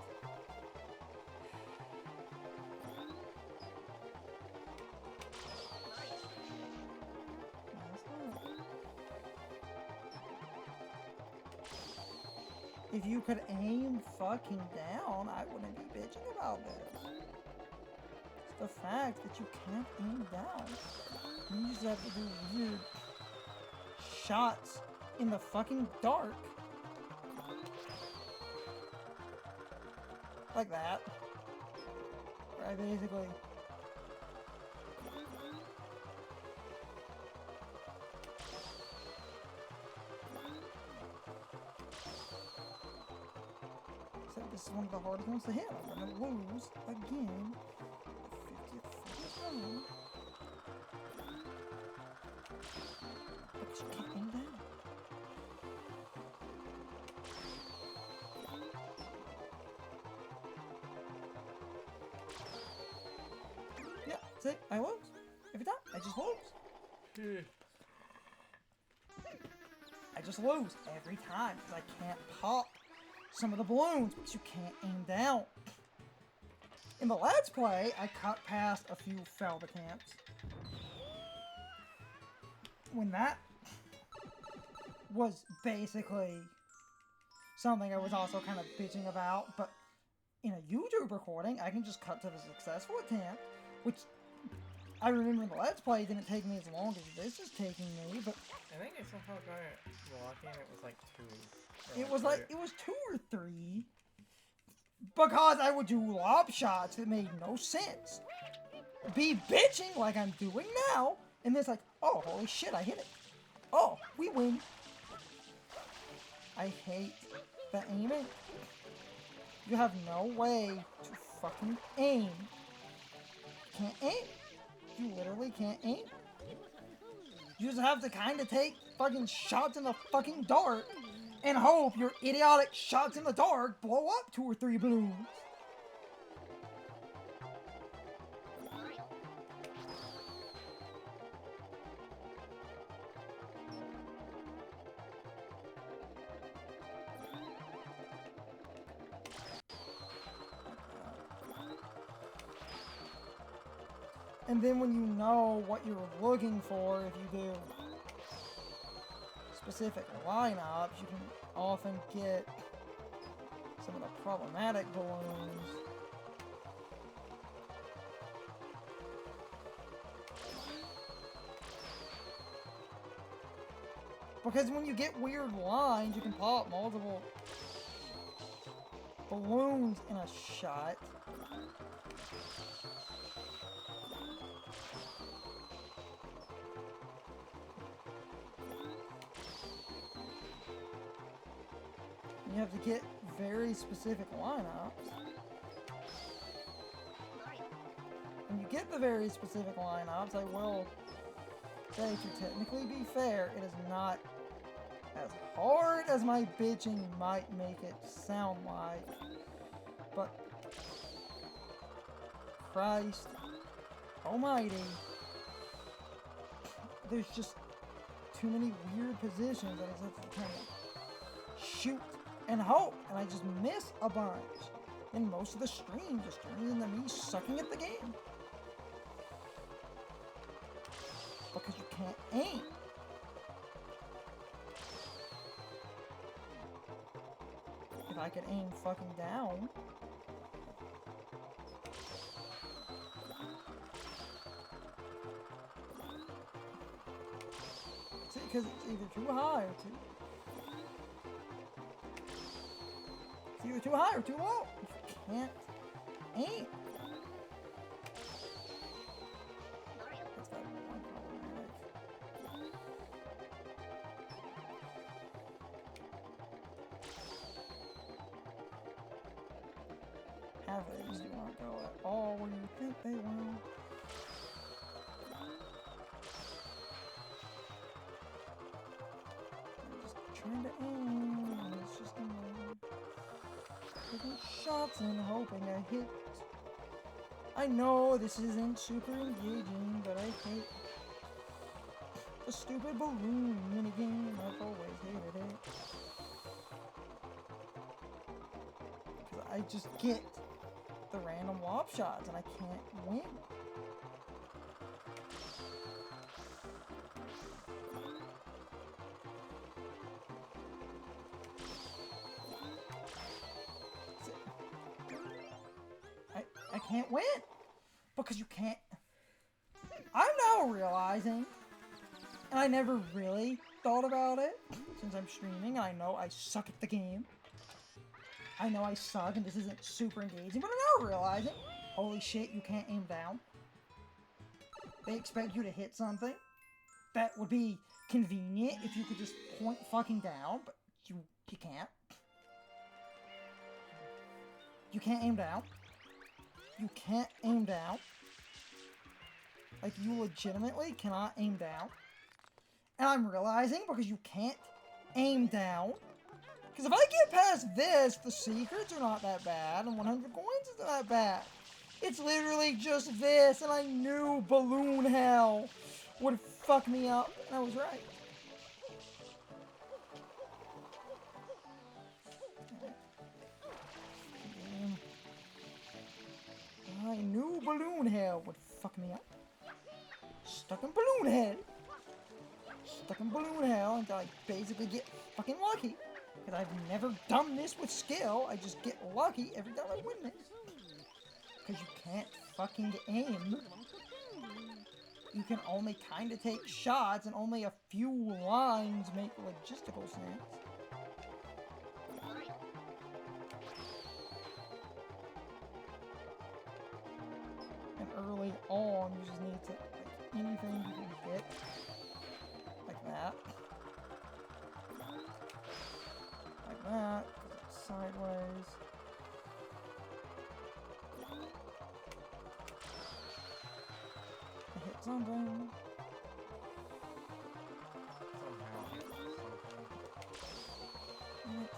A: If you could aim fucking down, I wouldn't be bitching about this. It's the fact that you can't aim down. You just have to do weird shots in the fucking dark. Like that. Where I basically... So this is one of the hardest ones to hit. I'm gonna lose again. The 50th time. But you can't aim down. Yeah, see, I lose. Every time, I just lose. I just lose every time because I can't pop some of the balloons because you can't aim down. In the Let's Play, I cut past a few failed attempts. When that was basically something I was also kind of bitching about, but in a YouTube recording, I can just cut to the successful attempt, which I remember in the Let's Play didn't take me as long as this is taking me, but
B: I think I somehow got it lucky and it was like 2.
A: it was 2 or 3. Because I would do lob shots that made no sense. Be bitching like I'm doing now, and then it's like, oh, holy shit, I hit it. Oh, we win. I hate the aiming. You have no way to fucking aim. You can't aim. You literally can't aim. You just have to kind of take fucking shots in the fucking dark and hope your idiotic shots in the dark blow up 2 or 3 balloons. And then when you know what you're looking for, if you do specific lineups, you can often get some of the problematic balloons. Because when you get weird lines, you can pop multiple balloons in a shot. You have to get very specific lineups. When you get the very specific lineups, I will say to technically be fair, it is not as hard as my bitching might make it sound like. But Christ almighty, there's just too many weird positions that I have to kind of shoot and hope, and I just miss a bunch. And most of the stream just turns into me sucking at the game. Because you can't aim. If I could aim fucking down. See, because it's either too high or too... It's either too high or too low. You can't aim. cavities do not go at all where you think they will. I'm just trying to aim, and it's just taking shots and hoping I hit. I know this isn't super engaging, but I hate the stupid balloon minigame. I've always hated it. Because I just get the random lob shots and I can't win. I can't win because you can't. I'm now realizing, and I never really thought about it since I'm streaming, and I know I suck at the game. I know I suck, and this isn't super engaging, but I'm now realizing, holy shit, you can't aim down. They expect you to hit something that would be convenient if you could just point fucking down, but you can't. You can't aim down. You can't aim down. Like, you legitimately cannot aim down. And I'm realizing, because you can't aim down. Because if I get past this, the secrets are not that bad, and 100 coins is not that bad. It's literally just this, and I knew balloon hell would fuck me up, and I was right. I knew balloon hell would fuck me up. Stuck in balloon head. Stuck in balloon hell until I basically get fucking lucky. Because I've never done this with skill. I just get lucky every time I win this. Because you can't fucking aim. You can only kind of take shots, and only a few lines make logistical sense. And early on, you just need to, like, anything you can hit, like that. Like that, sideways. I hit something.
B: Somehow hit something.
A: Hit.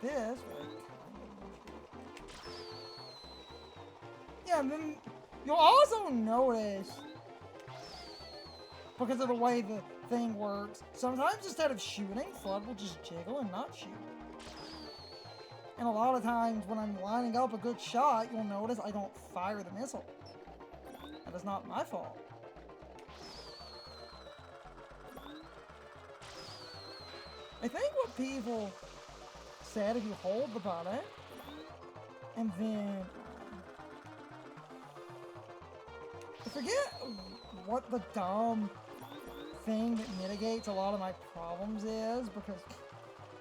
A: This way. Yeah, and then you'll also notice, because of the way the thing works, sometimes instead of shooting, Flood will just jiggle and not shoot. And a lot of times when I'm lining up a good shot, you'll notice I don't fire the missile. That is not my fault. I think what people said, if you hold the button, and then I forget what the dumb thing that mitigates a lot of my problems is, because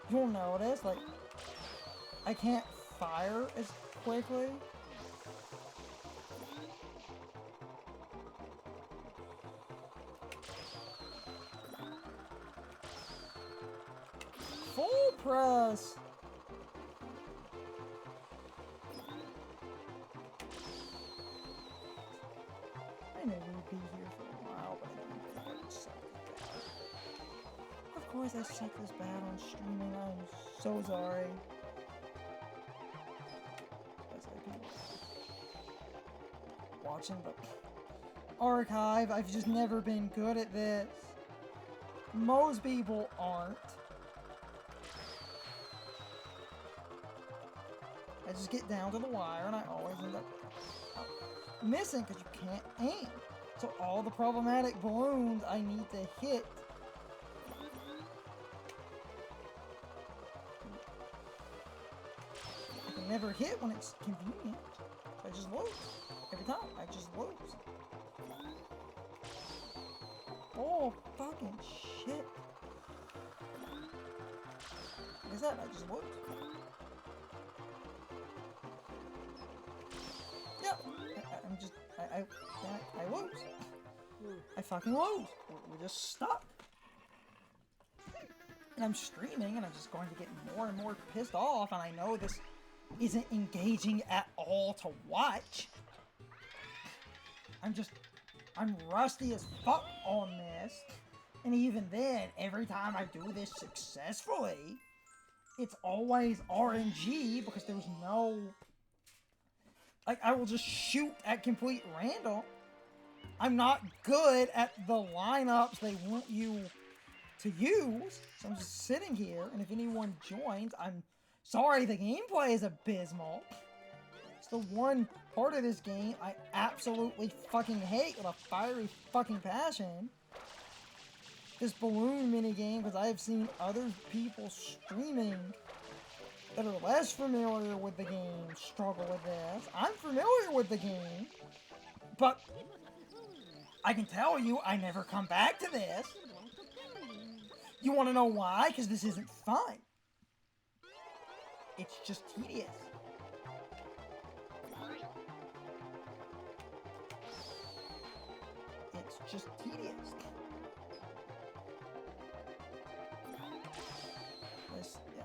A: you'll notice, like, I can't fire as quickly. Full press. I know we'd be here for a while, but I didn't think I would suck at that. Of course I suck this bad on streaming. I'm so sorry. That's like people watching the archive. I've just never been good at this. Most people aren't. I just get down to the wire and I always end up missing because you can't aim. So all the problematic balloons I need to hit. I can never hit when it's convenient. So I just lose. Every time. I just lose. Oh, fucking shit. I said, I just looked. Yep. I lose. I fucking lose. We're just stuck. And I'm streaming, and I'm just going to get more and more pissed off, and I know this isn't engaging at all to watch. I'm rusty as fuck on this. And even then, every time I do this successfully, it's always RNG because there's no... Like, I will just shoot at complete random. I'm not good at the lineups they want you to use. So I'm just sitting here, and if anyone joins, I'm sorry, the gameplay is abysmal. It's the one part of this game I absolutely fucking hate with a fiery fucking passion. This balloon minigame, because I have seen other people streaming that are less familiar with the game struggle with this. I'm familiar with the game, but I can tell you I never come back to this. You want to know why? Because this isn't fun. It's just tedious. It's just tedious. This, yeah.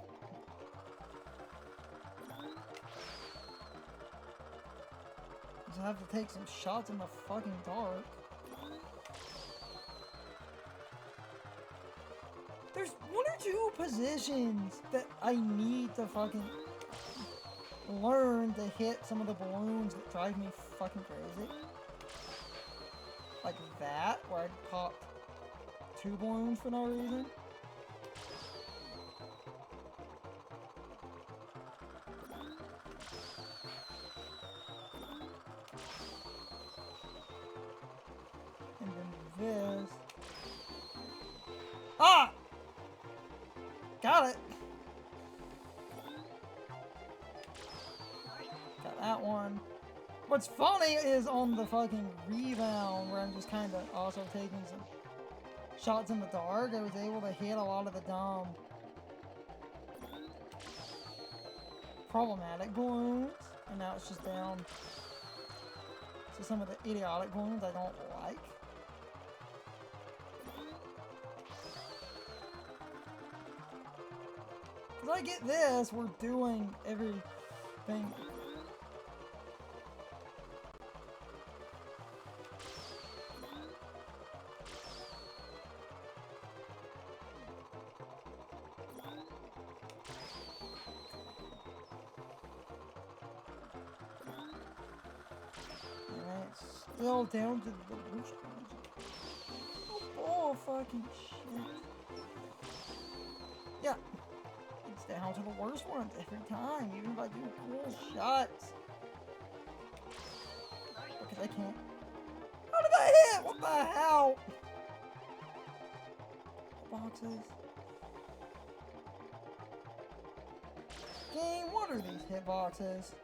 A: Just have to take some shots in the fucking dark. There's one or two positions that I need to fucking learn to hit some of the balloons that drive me fucking crazy. Like that, where I popped 2 balloons for no reason. And then this. Ah! Got it! Got that one. What's funny is on the fucking rebound, where I'm just kind of also taking some shots in the dark, I was able to hit a lot of the dumb problematic balloons, and now it's just down to some of the idiotic balloons I don't like. Because I get this, we're doing everything. Still down to the worst ones. Oh, fucking shit. Yeah. It's down to the worst ones every time, even if I do cool shots. Because I can't. How did I hit? What the hell? Boxes. Game, what are these hitboxes?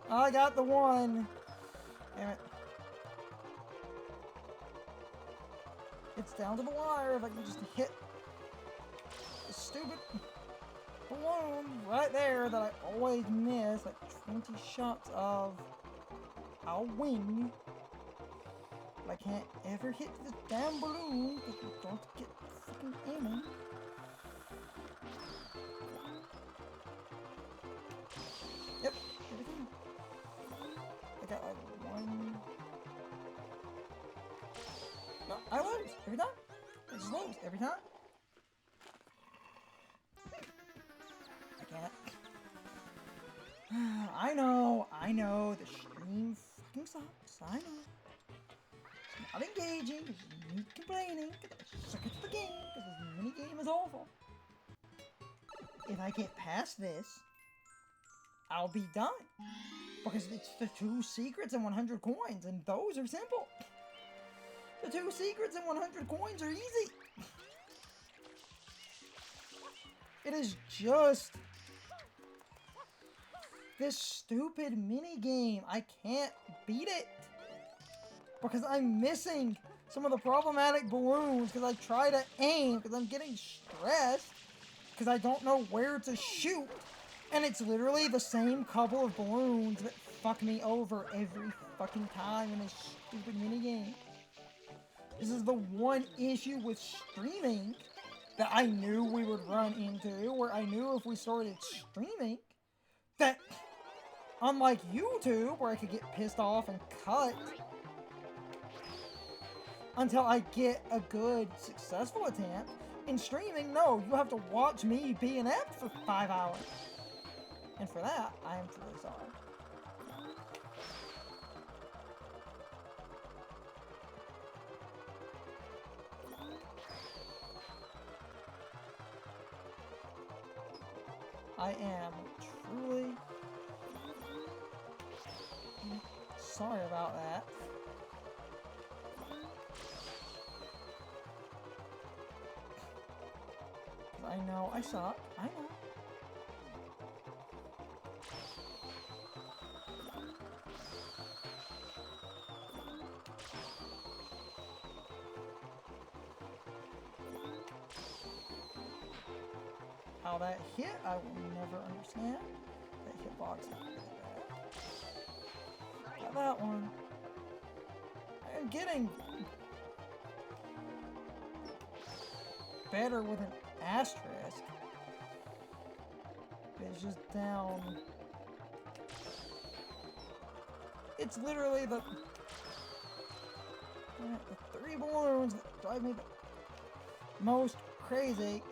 A: I got the one. Damn it. It's down to the wire if I can just hit the stupid balloon right there that I always miss, like 20 shots of. I'll win. But I can't ever hit this damn balloon because you don't get fucking aiming. Yep, everything. I got like one. No, I lose every time. I just lose every time. I can't. I know, the stream fucking sucks. I know. It's not engaging because you need complaining because I suck at the game because this mini game is awful. If I get past this, I'll be done. Because it's the 2 secrets and 100 coins, and those are simple. The 2 secrets and 100 coins are easy. It is just this stupid mini game. I can't beat it because I'm missing some of the problematic balloons because I try to aim because I'm getting stressed because I don't know where to shoot, and it's literally the same couple of balloons that fuck me over every fucking time in this stupid mini game. This is the one issue with streaming that I knew we would run into, where I knew if we started streaming, that unlike YouTube, where I could get pissed off and cut until I get a good, successful attempt, in streaming, no, you have to watch me be inept for 5 hours. And for that, I am truly sorry. I am truly sorry about that. I know I suck. I know. How that hit, I will never understand. That hitbox is really bad. How that one. I'm getting better with an asterisk. It's just down. It's literally the 3 balloons that drive me the most crazy.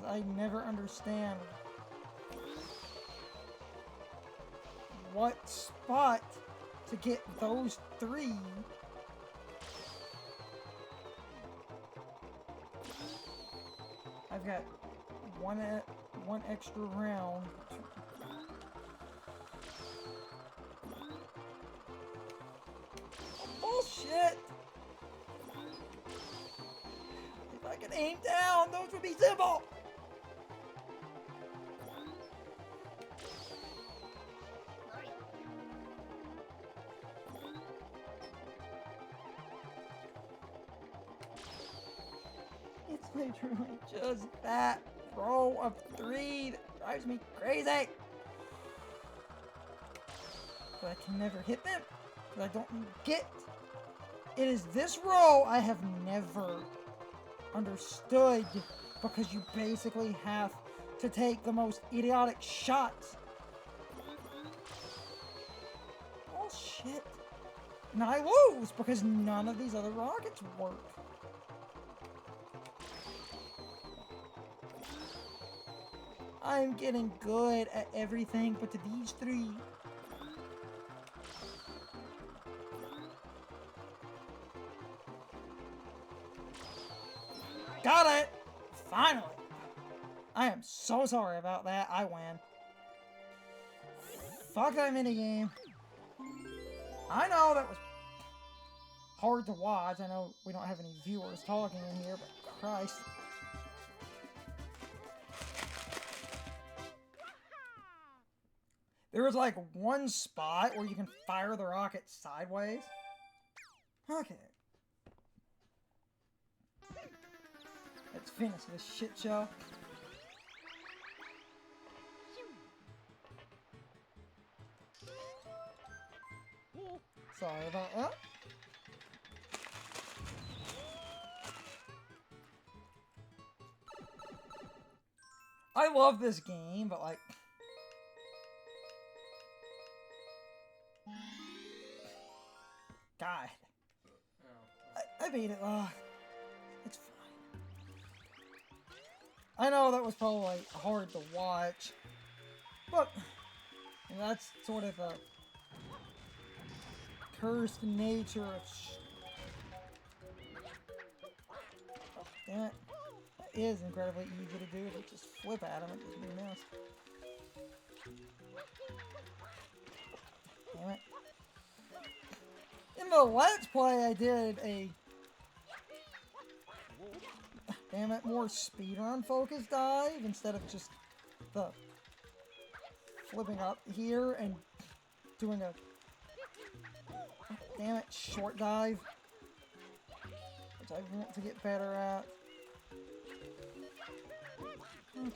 A: I never understand what spot to get those 3. I've got one extra round. Bullshit! If I could aim down, those would be simple! It's literally just that row of 3 that drives me crazy. But I can never hit them because I don't get. It is this row I have never understood, because you basically have to take the most idiotic shots. Oh shit. And I lose because none of these other rockets work. I'm getting good at everything but to these 3. Got it! Finally! I am so sorry about that. I win. Fuck that minigame. I know that was hard to watch. I know we don't have any viewers talking in here, but Christ. There was like one spot where you can fire the rocket sideways. Okay. Let's finish this shit show. Sorry about that. I love this game, but like... God. I beat it. It's fine. I know that was probably hard to watch, but that's sort of a cursed nature of oh, damn it. That is incredibly easy to do. To just flip at him and just miss. Damn it. In the Let's Play, I did a... damn it, more speedrun focused dive instead of just the flipping up here and doing a damn it short dive, which I want to get better at. Okay.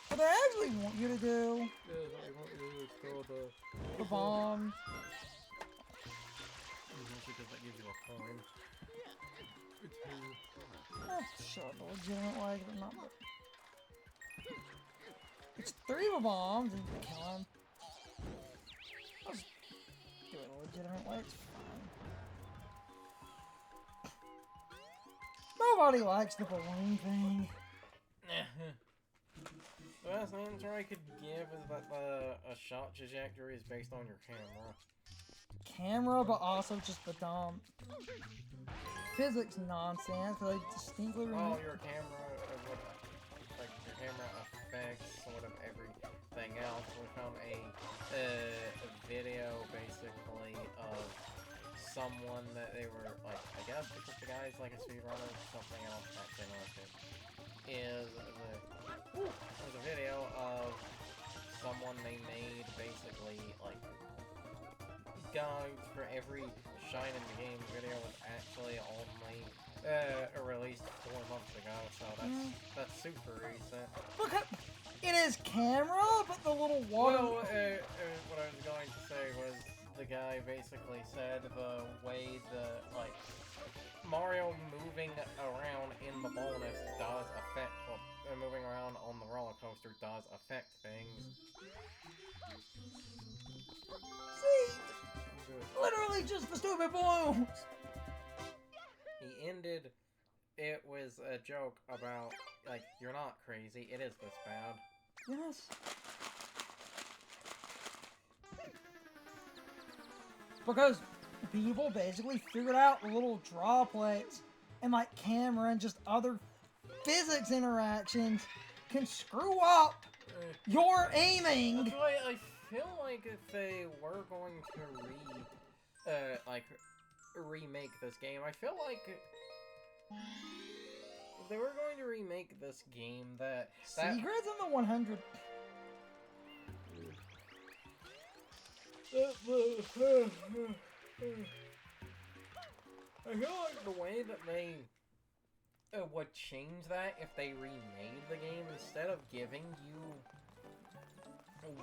A: What I actually want you to do, the bomb.
B: Because that gives you a coin.
A: Sure, the legitimate way, but not. It's 3 bombs and you can kill him. I'll just do it a legitimate way, it's fine. Nobody likes the balloon thing.
B: The best answer I could give is that a shot trajectory is based on your camera.
A: But also just the dumb physics nonsense, because I distinctly remember.
B: Oh, your camera, like your camera affects sort of everything else. We found a video basically of someone that they were like, I guess because the guy's like a speedrunner or something else. Actually, no, there's a video of someone they made basically like guides for every shine in the game. Video was actually only released 4 months ago, so that's super recent.
A: Look at it is camera, but the little water.
B: Well, what I was going to say was the guy basically said the way the like Mario moving around in the bonus does affect moving around on the roller coaster does affect things.
A: See, literally just the stupid balloons.
B: He ended it was a joke about like you're not crazy. It is this bad.
A: Yes. Because people basically figured out the little droplets and like camera and just other physics interactions can screw up your aiming.
B: That's why I feel like if they were going to remake this game, I feel like if they were going to remake this game, that
A: Secrets in the 100.
B: I feel like the way that they would change that if they remade the game, instead of giving you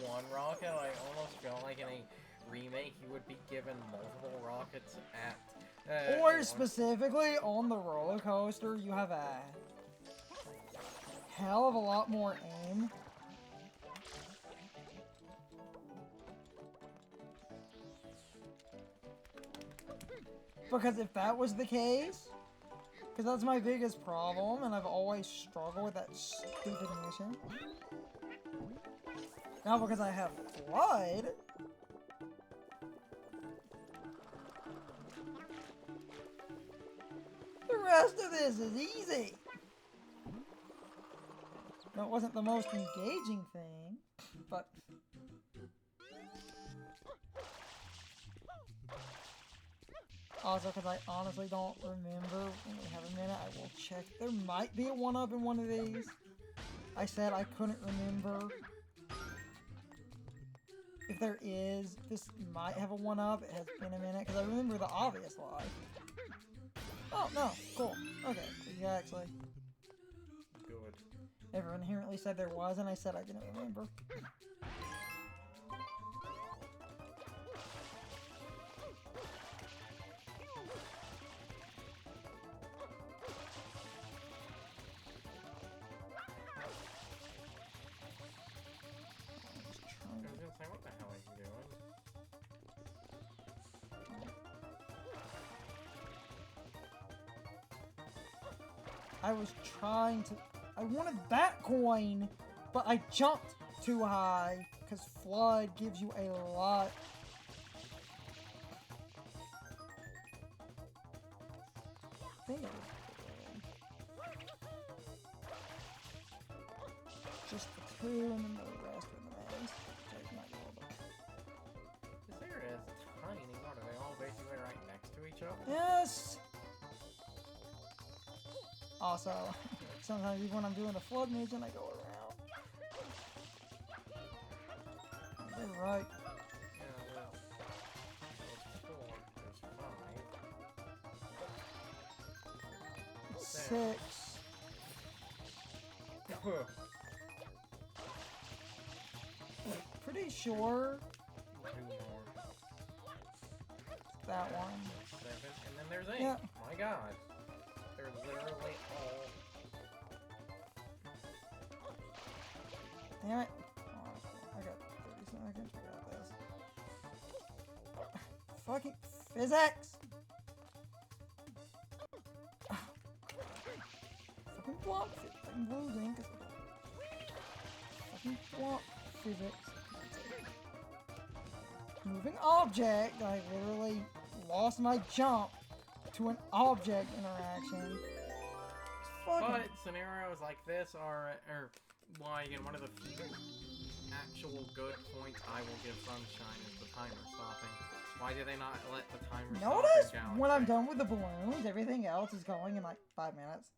B: 1 rocket, I almost feel like in a remake you would be given multiple rockets at
A: Or specifically on the roller coaster, you have a hell of a lot more aim. Because if that was the case, because that's my biggest problem, and I've always struggled with that stupid mission. Now because I have Flood, the rest of this is easy. No, it wasn't the most engaging thing, but... Also, because I honestly don't remember, when we have a minute, I will check. There might be a 1-up in one of these. I said I couldn't remember. If there is, this might have a 1-up. It has been a minute, because I remember the obvious life. Oh, no. Cool. Okay. So you actually...
B: Good.
A: Everyone inherently said there was, and I said I didn't remember.
B: I was gonna say, what the hell are you doing?
A: I was trying to... I wanted that coin, but I jumped too high, because Flood gives you a lot. I think it was... just the two, and then the rest are the mains. Taking like a little bit.
B: This area is tiny. What, are they all basically right next to each other?
A: Yes! Also, sometimes even when I'm doing the flood mission, I go around. You're right.
B: Yeah, well, there's 4, there's 5.
A: 6. Pretty sure
B: 2 more.
A: that one.
B: 7, and then there's 8.
A: Yeah.
B: My god. They're literally all...
A: Damn it. Oh, I got 30 seconds. I got this. Fucking physics! Fucking block physics. I'm losing because of that. Fucking block physics. Moving object. I literally lost my jump to an object interaction. It's fucking...
B: But scenarios like this are like in one of the few actual good points I will give Sunshine is the timer stopping. Why do they not let the timer stop
A: Notice
B: in Galaxy?
A: when I'm done with the balloons, everything else is going in like 5 minutes.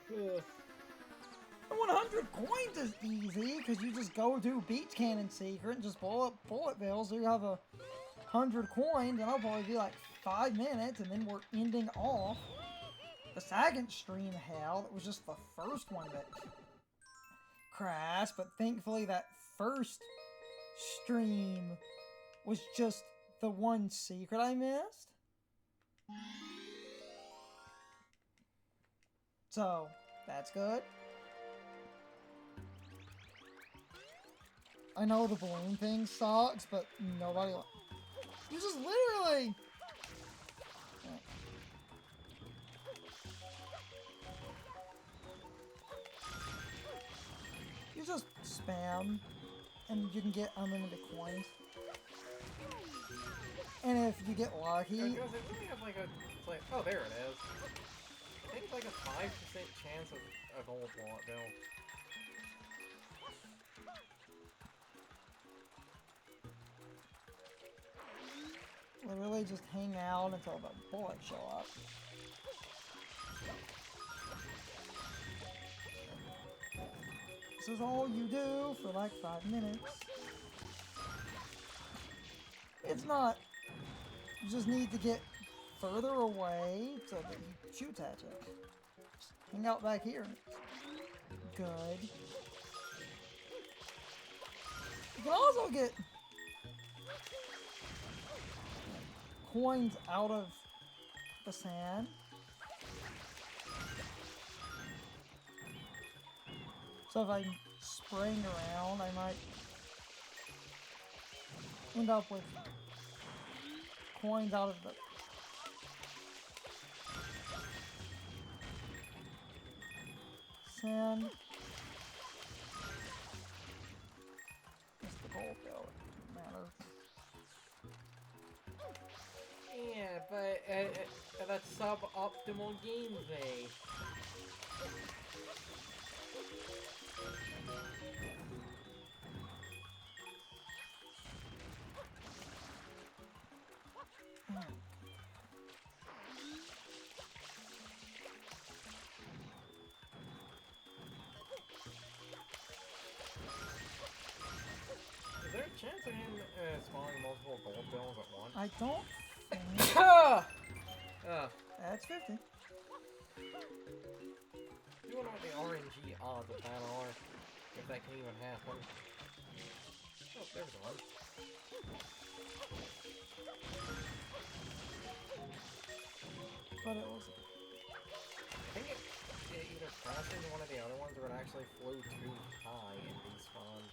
B: Ugh.
A: 100 coins is easy because you just go do Beach Cannon Secret and just blow up bullet bills so you have 100 coins, and I'll probably be like 5 minutes, and then we're ending off the second stream hell. That was just the first one that crashed, but thankfully that first stream was just the one secret I missed. So, that's good. I know the balloon thing sucks, but nobody... You just literally... You just spam, and you can get unlimited coins. And if you get lucky...
B: Because it really has like a... Like, oh, there it is. I think it's like a 5% chance of a gold bullet bill.
A: Literally just hang out until the bullets show up. This is all you do for like 5 minutes. It's not... You just need to get further away so that he shoots at you. Just hang out back here. Good. You can also get coins out of the sand. So if I'm spraying around, I might end up with coins out of the sand. It's the gold bill. It doesn't matter.
B: Yeah, but that's suboptimal gameplay. Is there a chance of him spawning multiple gold bills at once?
A: I don't think that's 50.
B: You wonder what the RNG odds of that are, if that can even happen. Oh, there's one.
A: But it was...
B: I think it either crashed into one of the other ones or it actually flew too high and despawned.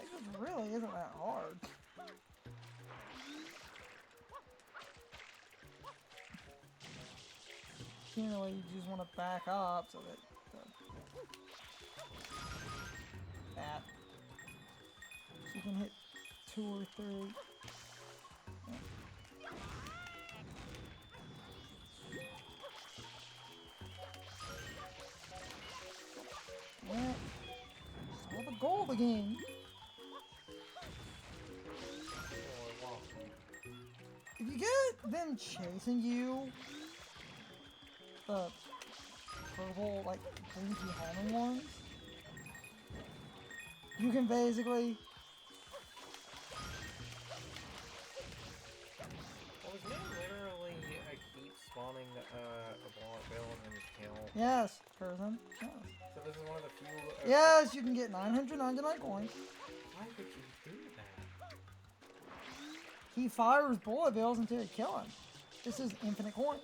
A: It just really isn't that hard. Generally, you just want to back up so that that can hit 2 or 3. Yeah. Saw the goal again. If you get them chasing you, the purple, like, blinky homing ones, you can basically...
B: Well, his name literally keeps spawning a bullet bill and then kill.
A: Yes, person. Yes.
B: So this is one of the few...
A: Yes, you can get 999 coins.
B: Why would you do that?
A: He fires bullet bills until you kill him. This is infinite coins.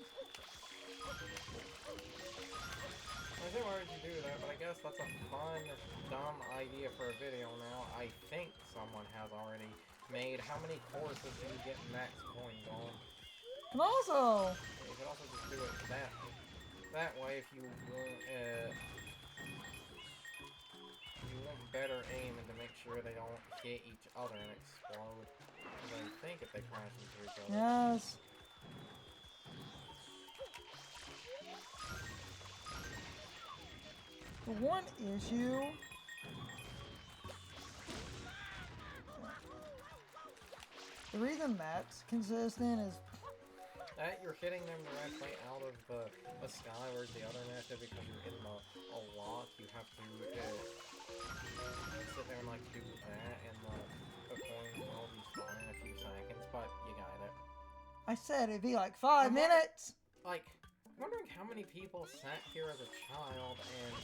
B: I say why would you do that, but I guess that's a fun, dumb idea for a video now. I think someone has already made how many courses do you get max coins on?
A: And also,
B: You could also just do it that way if you want better aim and to make sure they don't hit each other and explode. Because I think if they crash into each other.
A: yes. The one issue... The reason that's consistent is...
B: That you're hitting them directly out of the sky, whereas the other method, because you're hitting a lock, you have to sit there and like do that, and the coins will be spawning in a few seconds, but you got it.
A: I said it'd be like 5 minutes!
B: Like, I'm wondering how many people sat here as a child and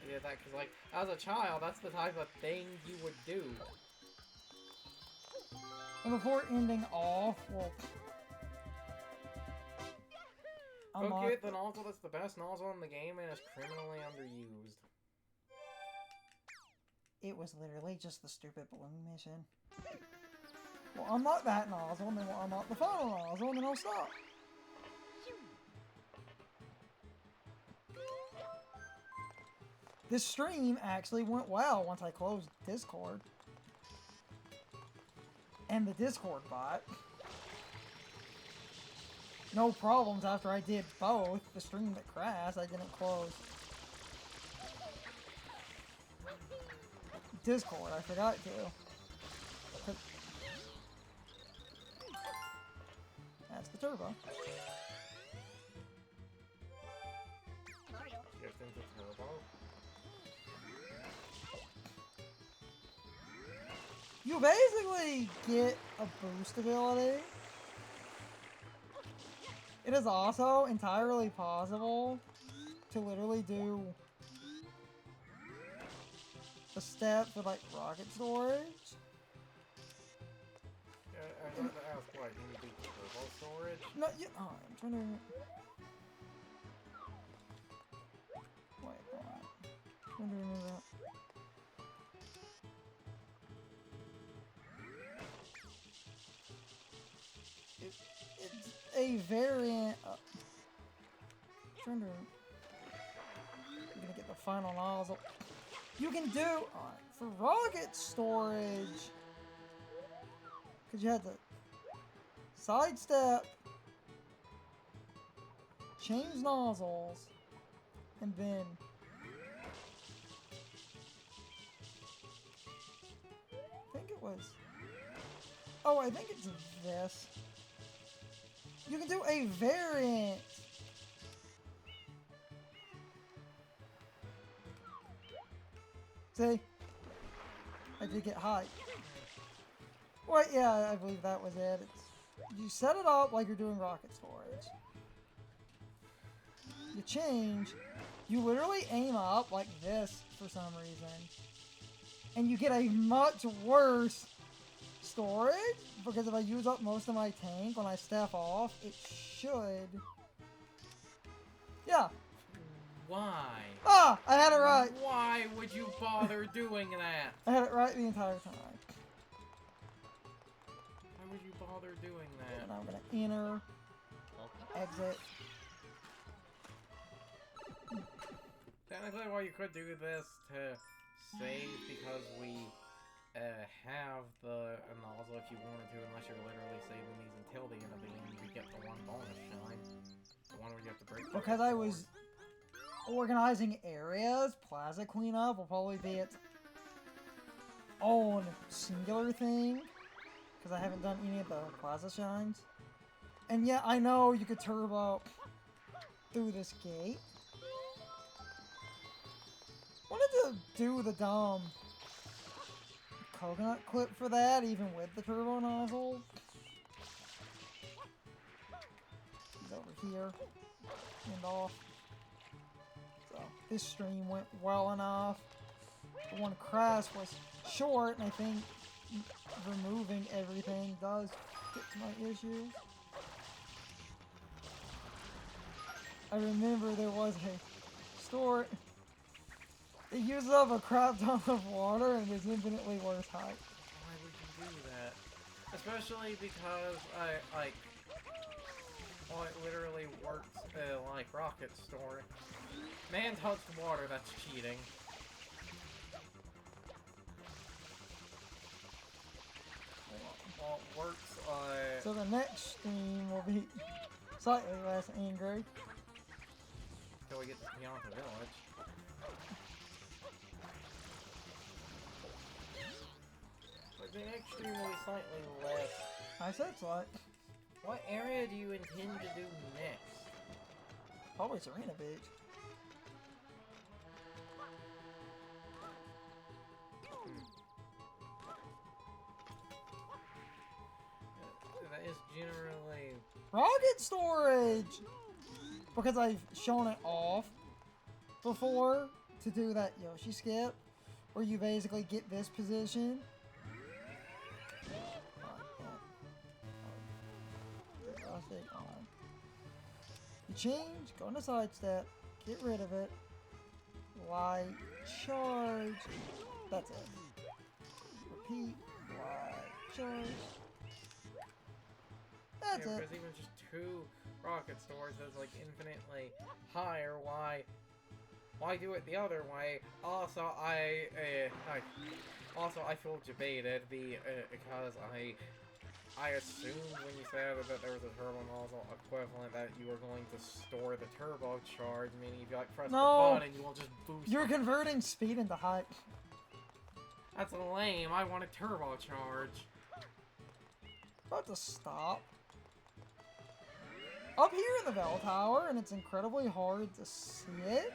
B: did that, because like, as a child, that's the type of thing you would do.
A: And before ending off, well...
B: Go get the nozzle that's the best nozzle in the game and is criminally underused.
A: It was literally just the stupid balloon mission. Well, unlock that nozzle, and then we'll unlock the final nozzle, and then I'll stop. This stream actually went well once I closed Discord. And the Discord bot. No problems after I did both. The stream that crashed, I didn't close. Discord, I forgot to. That's the turbo.
B: Shift into turbo.
A: You basically get a boost ability. It is also entirely possible to literally do a step for like rocket storage.
B: I wanted to ask why can you do turbo storage?
A: No, yeah, oh, I'm trying to. Wait, hold on. I'm trying to remove that. It's a variant. I'm gonna get the final nozzle. You can do for rocket storage because you had to sidestep, change nozzles, and then I think it was. Oh, I think it's this. You can do a variant. See? I did get high. Wait, yeah, I believe that was it. You set it up like you're doing rocket storage. You change. You literally aim up like this for some reason. And you get a much worse storage, because if I use up most of my tank when I step off, it should. Yeah.
B: Why?
A: Ah! I had it right!
B: Why would you bother doing that?
A: I had it right the entire time.
B: Why would you bother doing that?
A: And I'm gonna enter, exit.
B: Technically, well, you could do this to save because we have the nozzle if you wanted to, unless you're literally saving these until the end of the game to get the one bonus shine. The one where you have to break.
A: Because I was organizing areas, plaza cleanup will probably be its own singular thing. Because I haven't done any of the plaza shines. And yeah, I know you could turbo through this gate. Wanted to do the dumb coconut clip for that, even with the turbo nozzle. He's over here and off. So this stream went well enough. The one crash was short, and I think removing everything does fix my issues. I remember there was a store. It uses up a crap ton of water and is infinitely worse height.
B: Why would you do that? Especially because well, it literally works like Rocket Store. Man touched water, that's cheating. Well, it works,
A: So the next stream will be slightly less angry.
B: Until we get to Pianta Village. But the next stream will be slightly less.
A: I said slight.
B: What area do you intend to do next?
A: Probably Serena Beach.
B: That is generally...
A: Rocket storage! Because I've shown it off before to do that Yoshi skip, where you basically get this position. You change, go into sidestep, get rid of it, light, charge, that's it. Repeat, light, charge. That's
B: yeah,
A: it.
B: because even just 2 rocket stores is like infinitely higher. Why do it the other way? Also, I feel debated because I assumed when you said that there was a turbo nozzle equivalent that you were going to store the turbo charge, meaning if you like press the button, you will just boost.
A: You're converting speed into height.
B: That's lame. I want a turbo charge.
A: About to stop. Up here in the bell tower, and it's incredibly hard to see it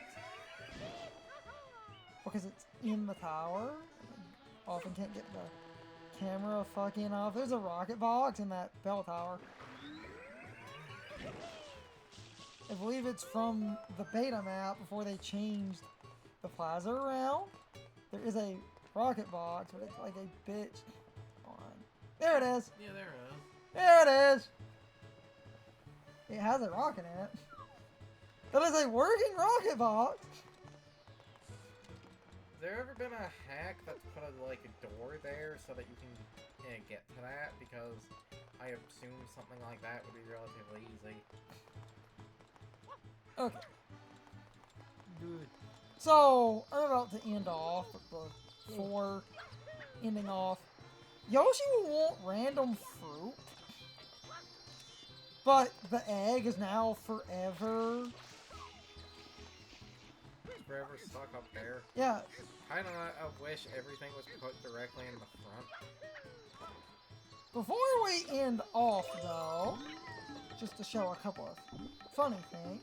A: because it's in the tower. I often can't get the camera fucking off. There's a rocket box in that bell tower. I believe it's from the beta map before they changed the plaza around. There is a rocket box, but it's like a bitch. Hold on. There it is.
B: Yeah, there it is.
A: There it is. It has a rocket in it. That is a working rocket box.
B: Has there ever been a hack that's put like a door there so that you can get to that? Because I assume something like that would be relatively easy.
A: Okay.
B: Good.
A: So, I'm about to end off before ending off. Yoshi will want random fruit. But the egg is now forever.
B: Forever stuck up there.
A: Yeah.
B: Kinda, I wish everything was put directly in the front.
A: Before we end off, though, just to show a couple of funny things.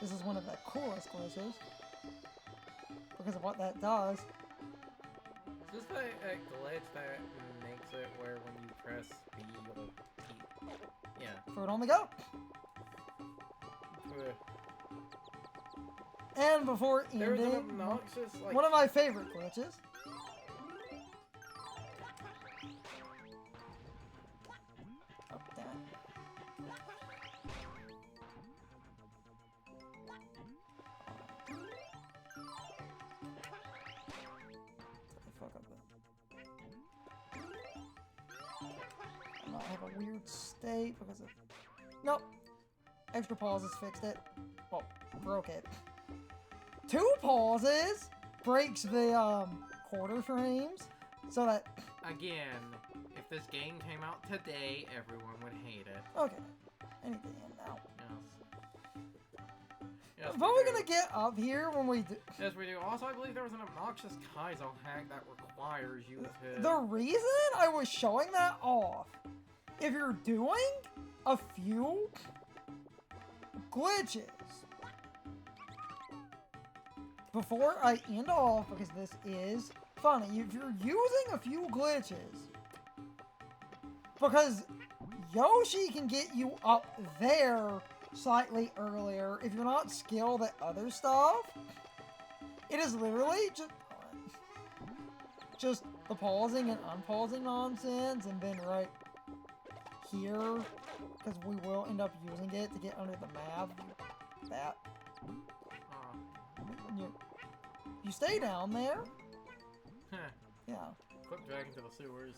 A: This is one of the coolest glitches. Because of what that does.
B: Is this a glitch that makes it where when you press B, you'll keep... Yeah.
A: Fruit on the go. And before
B: There's an
A: ending,
B: obnoxious, like...
A: one of my favorite glitches. Up that. Fuck up that. I might have a weird state because of... Nope. Extra pauses fixed it. Well, broke it. 2 pauses breaks the quarter frames, so that
B: Again, if this game came out today, everyone would hate it.
A: okay. Anything now.
B: Yes,
A: I'm
B: we
A: probably
B: do.
A: gonna get up here when we do.
B: Yes, we do. Also, I believe there was an obnoxious Kaizo hack that requires you to...
A: The reason I was showing that off, if you're doing a few glitches before I end off, because this is funny, if you're using a few glitches, because Yoshi can get you up there slightly earlier if you're not skilled at other stuff. It is literally just the pausing and unpausing nonsense, and then right here, because we will end up using it to get under the map. That you stay down there.
B: Huh.
A: Yeah.
B: Quick drag into the sewers.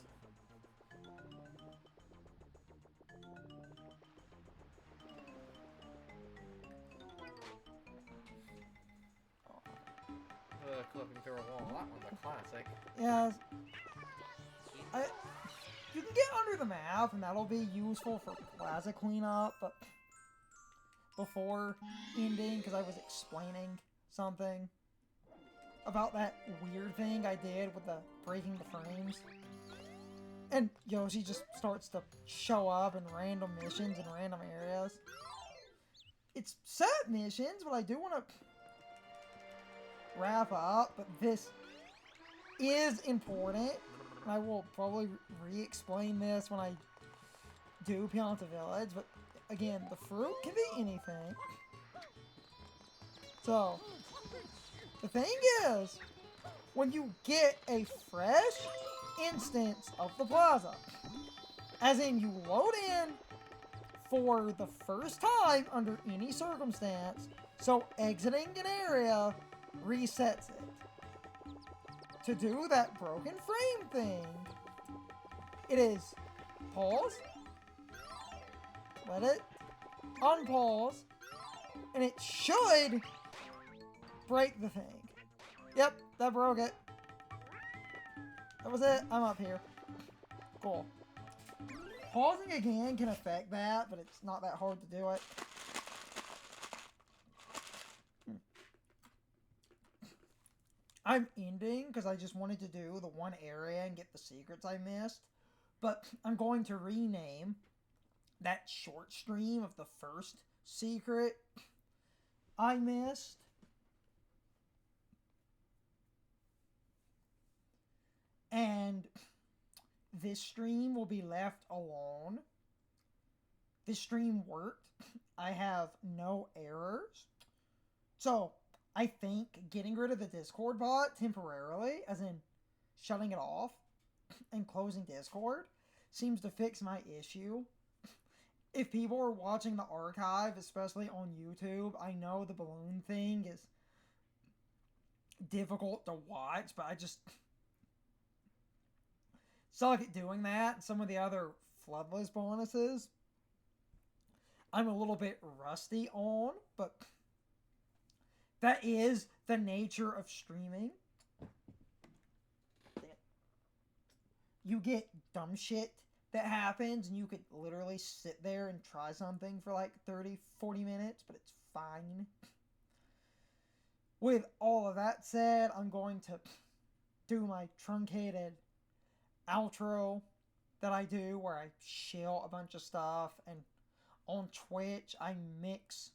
B: Clipping through a wall. That one's a classic.
A: Yes. You can get under the map, and that'll be useful for plaza cleanup, but before ending, because I was explaining something about that weird thing I did with the breaking the frames. And Yoshi just starts to show up in random missions in random areas. It's set missions, but I do want to wrap up, but this is important, and I will probably re-explain this when I do Pianta Village, but again, the fruit can be anything. So, the thing is, when you get a fresh instance of the plaza, as in you load in for the first time under any circumstance, so exiting an area resets it. To do that broken frame thing, it is pause, let it unpause, and it should break the thing. Yep, that broke it. That was it. I'm up here. Cool. Pausing again can affect that, but it's not that hard to do it. I'm ending because I just wanted to do the one area and get the secrets I missed. But I'm going to rename that short stream of the first secret I missed. And this stream will be left alone. This stream worked. I have no errors. So, I think getting rid of the Discord bot temporarily, as in shutting it off and closing Discord, seems to fix my issue. If people are watching the archive, especially on YouTube, I know the balloon thing is difficult to watch, but I just suck at doing that. Some of the other Floodless bonuses I'm a little bit rusty on, but that is the nature of streaming. You get dumb shit that happens, and you could literally sit there and try something for like 30, 40 minutes, but it's fine. With all of that said, I'm going to do my truncated outro that I do, where I shill a bunch of stuff, and on Twitch, I mix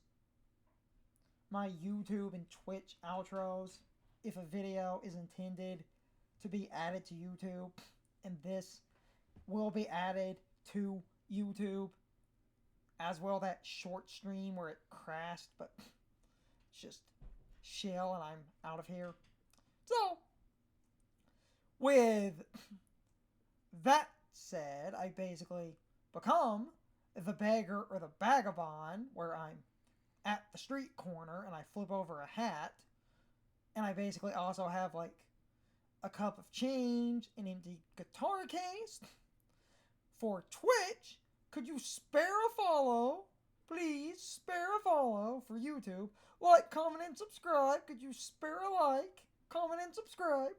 A: my YouTube and Twitch outros if a video is intended to be added to YouTube, and this will be added to YouTube as well. That short stream where it crashed, but it's just shill and I'm out of here. So, with that said, I basically become the beggar or the vagabond, where I'm at the street corner and I flip over a hat, and I basically also have like a cup of change, an empty guitar case. For Twitch, could you spare a follow? Please spare a follow for YouTube. Like, comment, and subscribe. Could you spare a like? Comment and subscribe.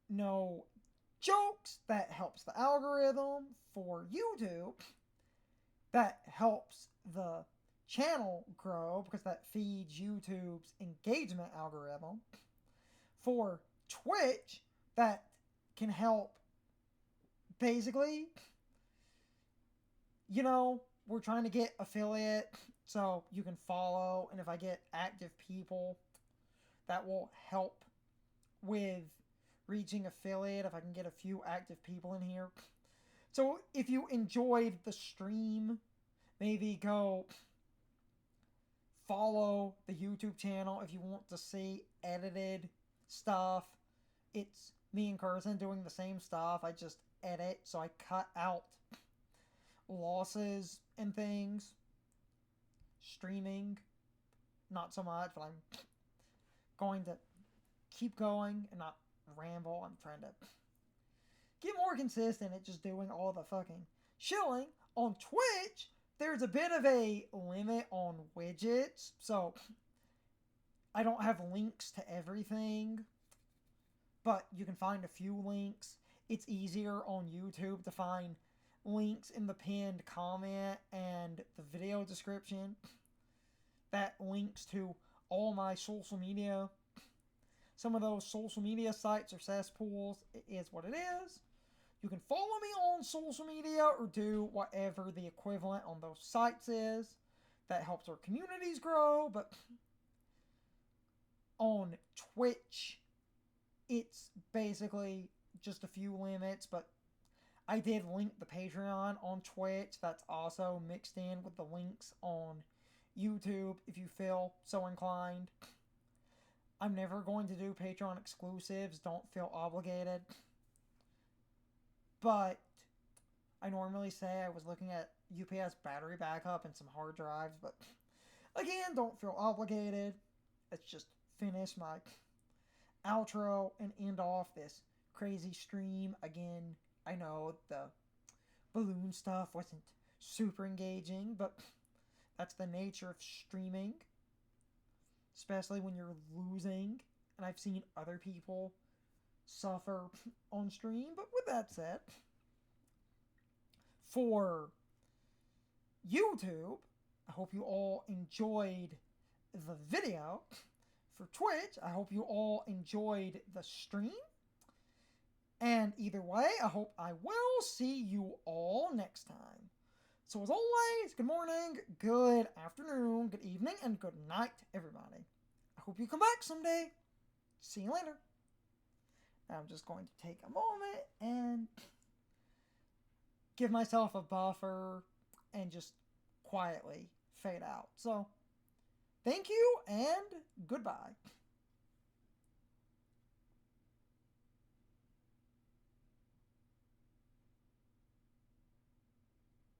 A: No jokes. That helps the algorithm for YouTube. That helps the channel grow because that feeds YouTube's engagement algorithm. For Twitch, that can help basically, we're trying to get affiliate so you can follow, and if I get active people, that will help with reaching affiliate if I can get a few active people in here. So if you enjoyed the stream, maybe go follow the YouTube channel if you want to see edited stuff. It's me and Carson doing the same stuff. I just edit, so I cut out losses and things. Streaming, not so much, but I'm going to keep going and not ramble. I'm trying to get more consistent at just doing all the fucking shilling. On Twitch, there's a bit of a limit on widgets, so I don't have links to everything, but you can find a few links. It's easier on YouTube to find links in the pinned comment and the video description. That links to all my social media. Some of those social media sites are cesspools. It is what it is. You can follow me on social media or do whatever the equivalent on those sites is. That helps our communities grow. But on Twitch, it's basically just a few limits. But I did link the Patreon on Twitch. That's also mixed in with the links on YouTube if you feel so inclined. I'm never going to do Patreon exclusives. Don't feel obligated. But I normally say I was looking at UPS battery backup and some hard drives. But again, don't feel obligated. Let's just finish my outro and end off this crazy stream. Again, I know the balloon stuff wasn't super engaging, but that's the nature of streaming. Especially when you're losing. And I've seen other people suffer on stream. But with that said, for YouTube, I hope you all enjoyed the video. For Twitch, I hope you all enjoyed the stream. And either way, I hope I will see you all next time. So as always, good morning, good afternoon, good evening, and good night, everybody. I hope you come back someday. See you later. I'm just going to take a moment and give myself a buffer and just quietly fade out. So, thank you and goodbye.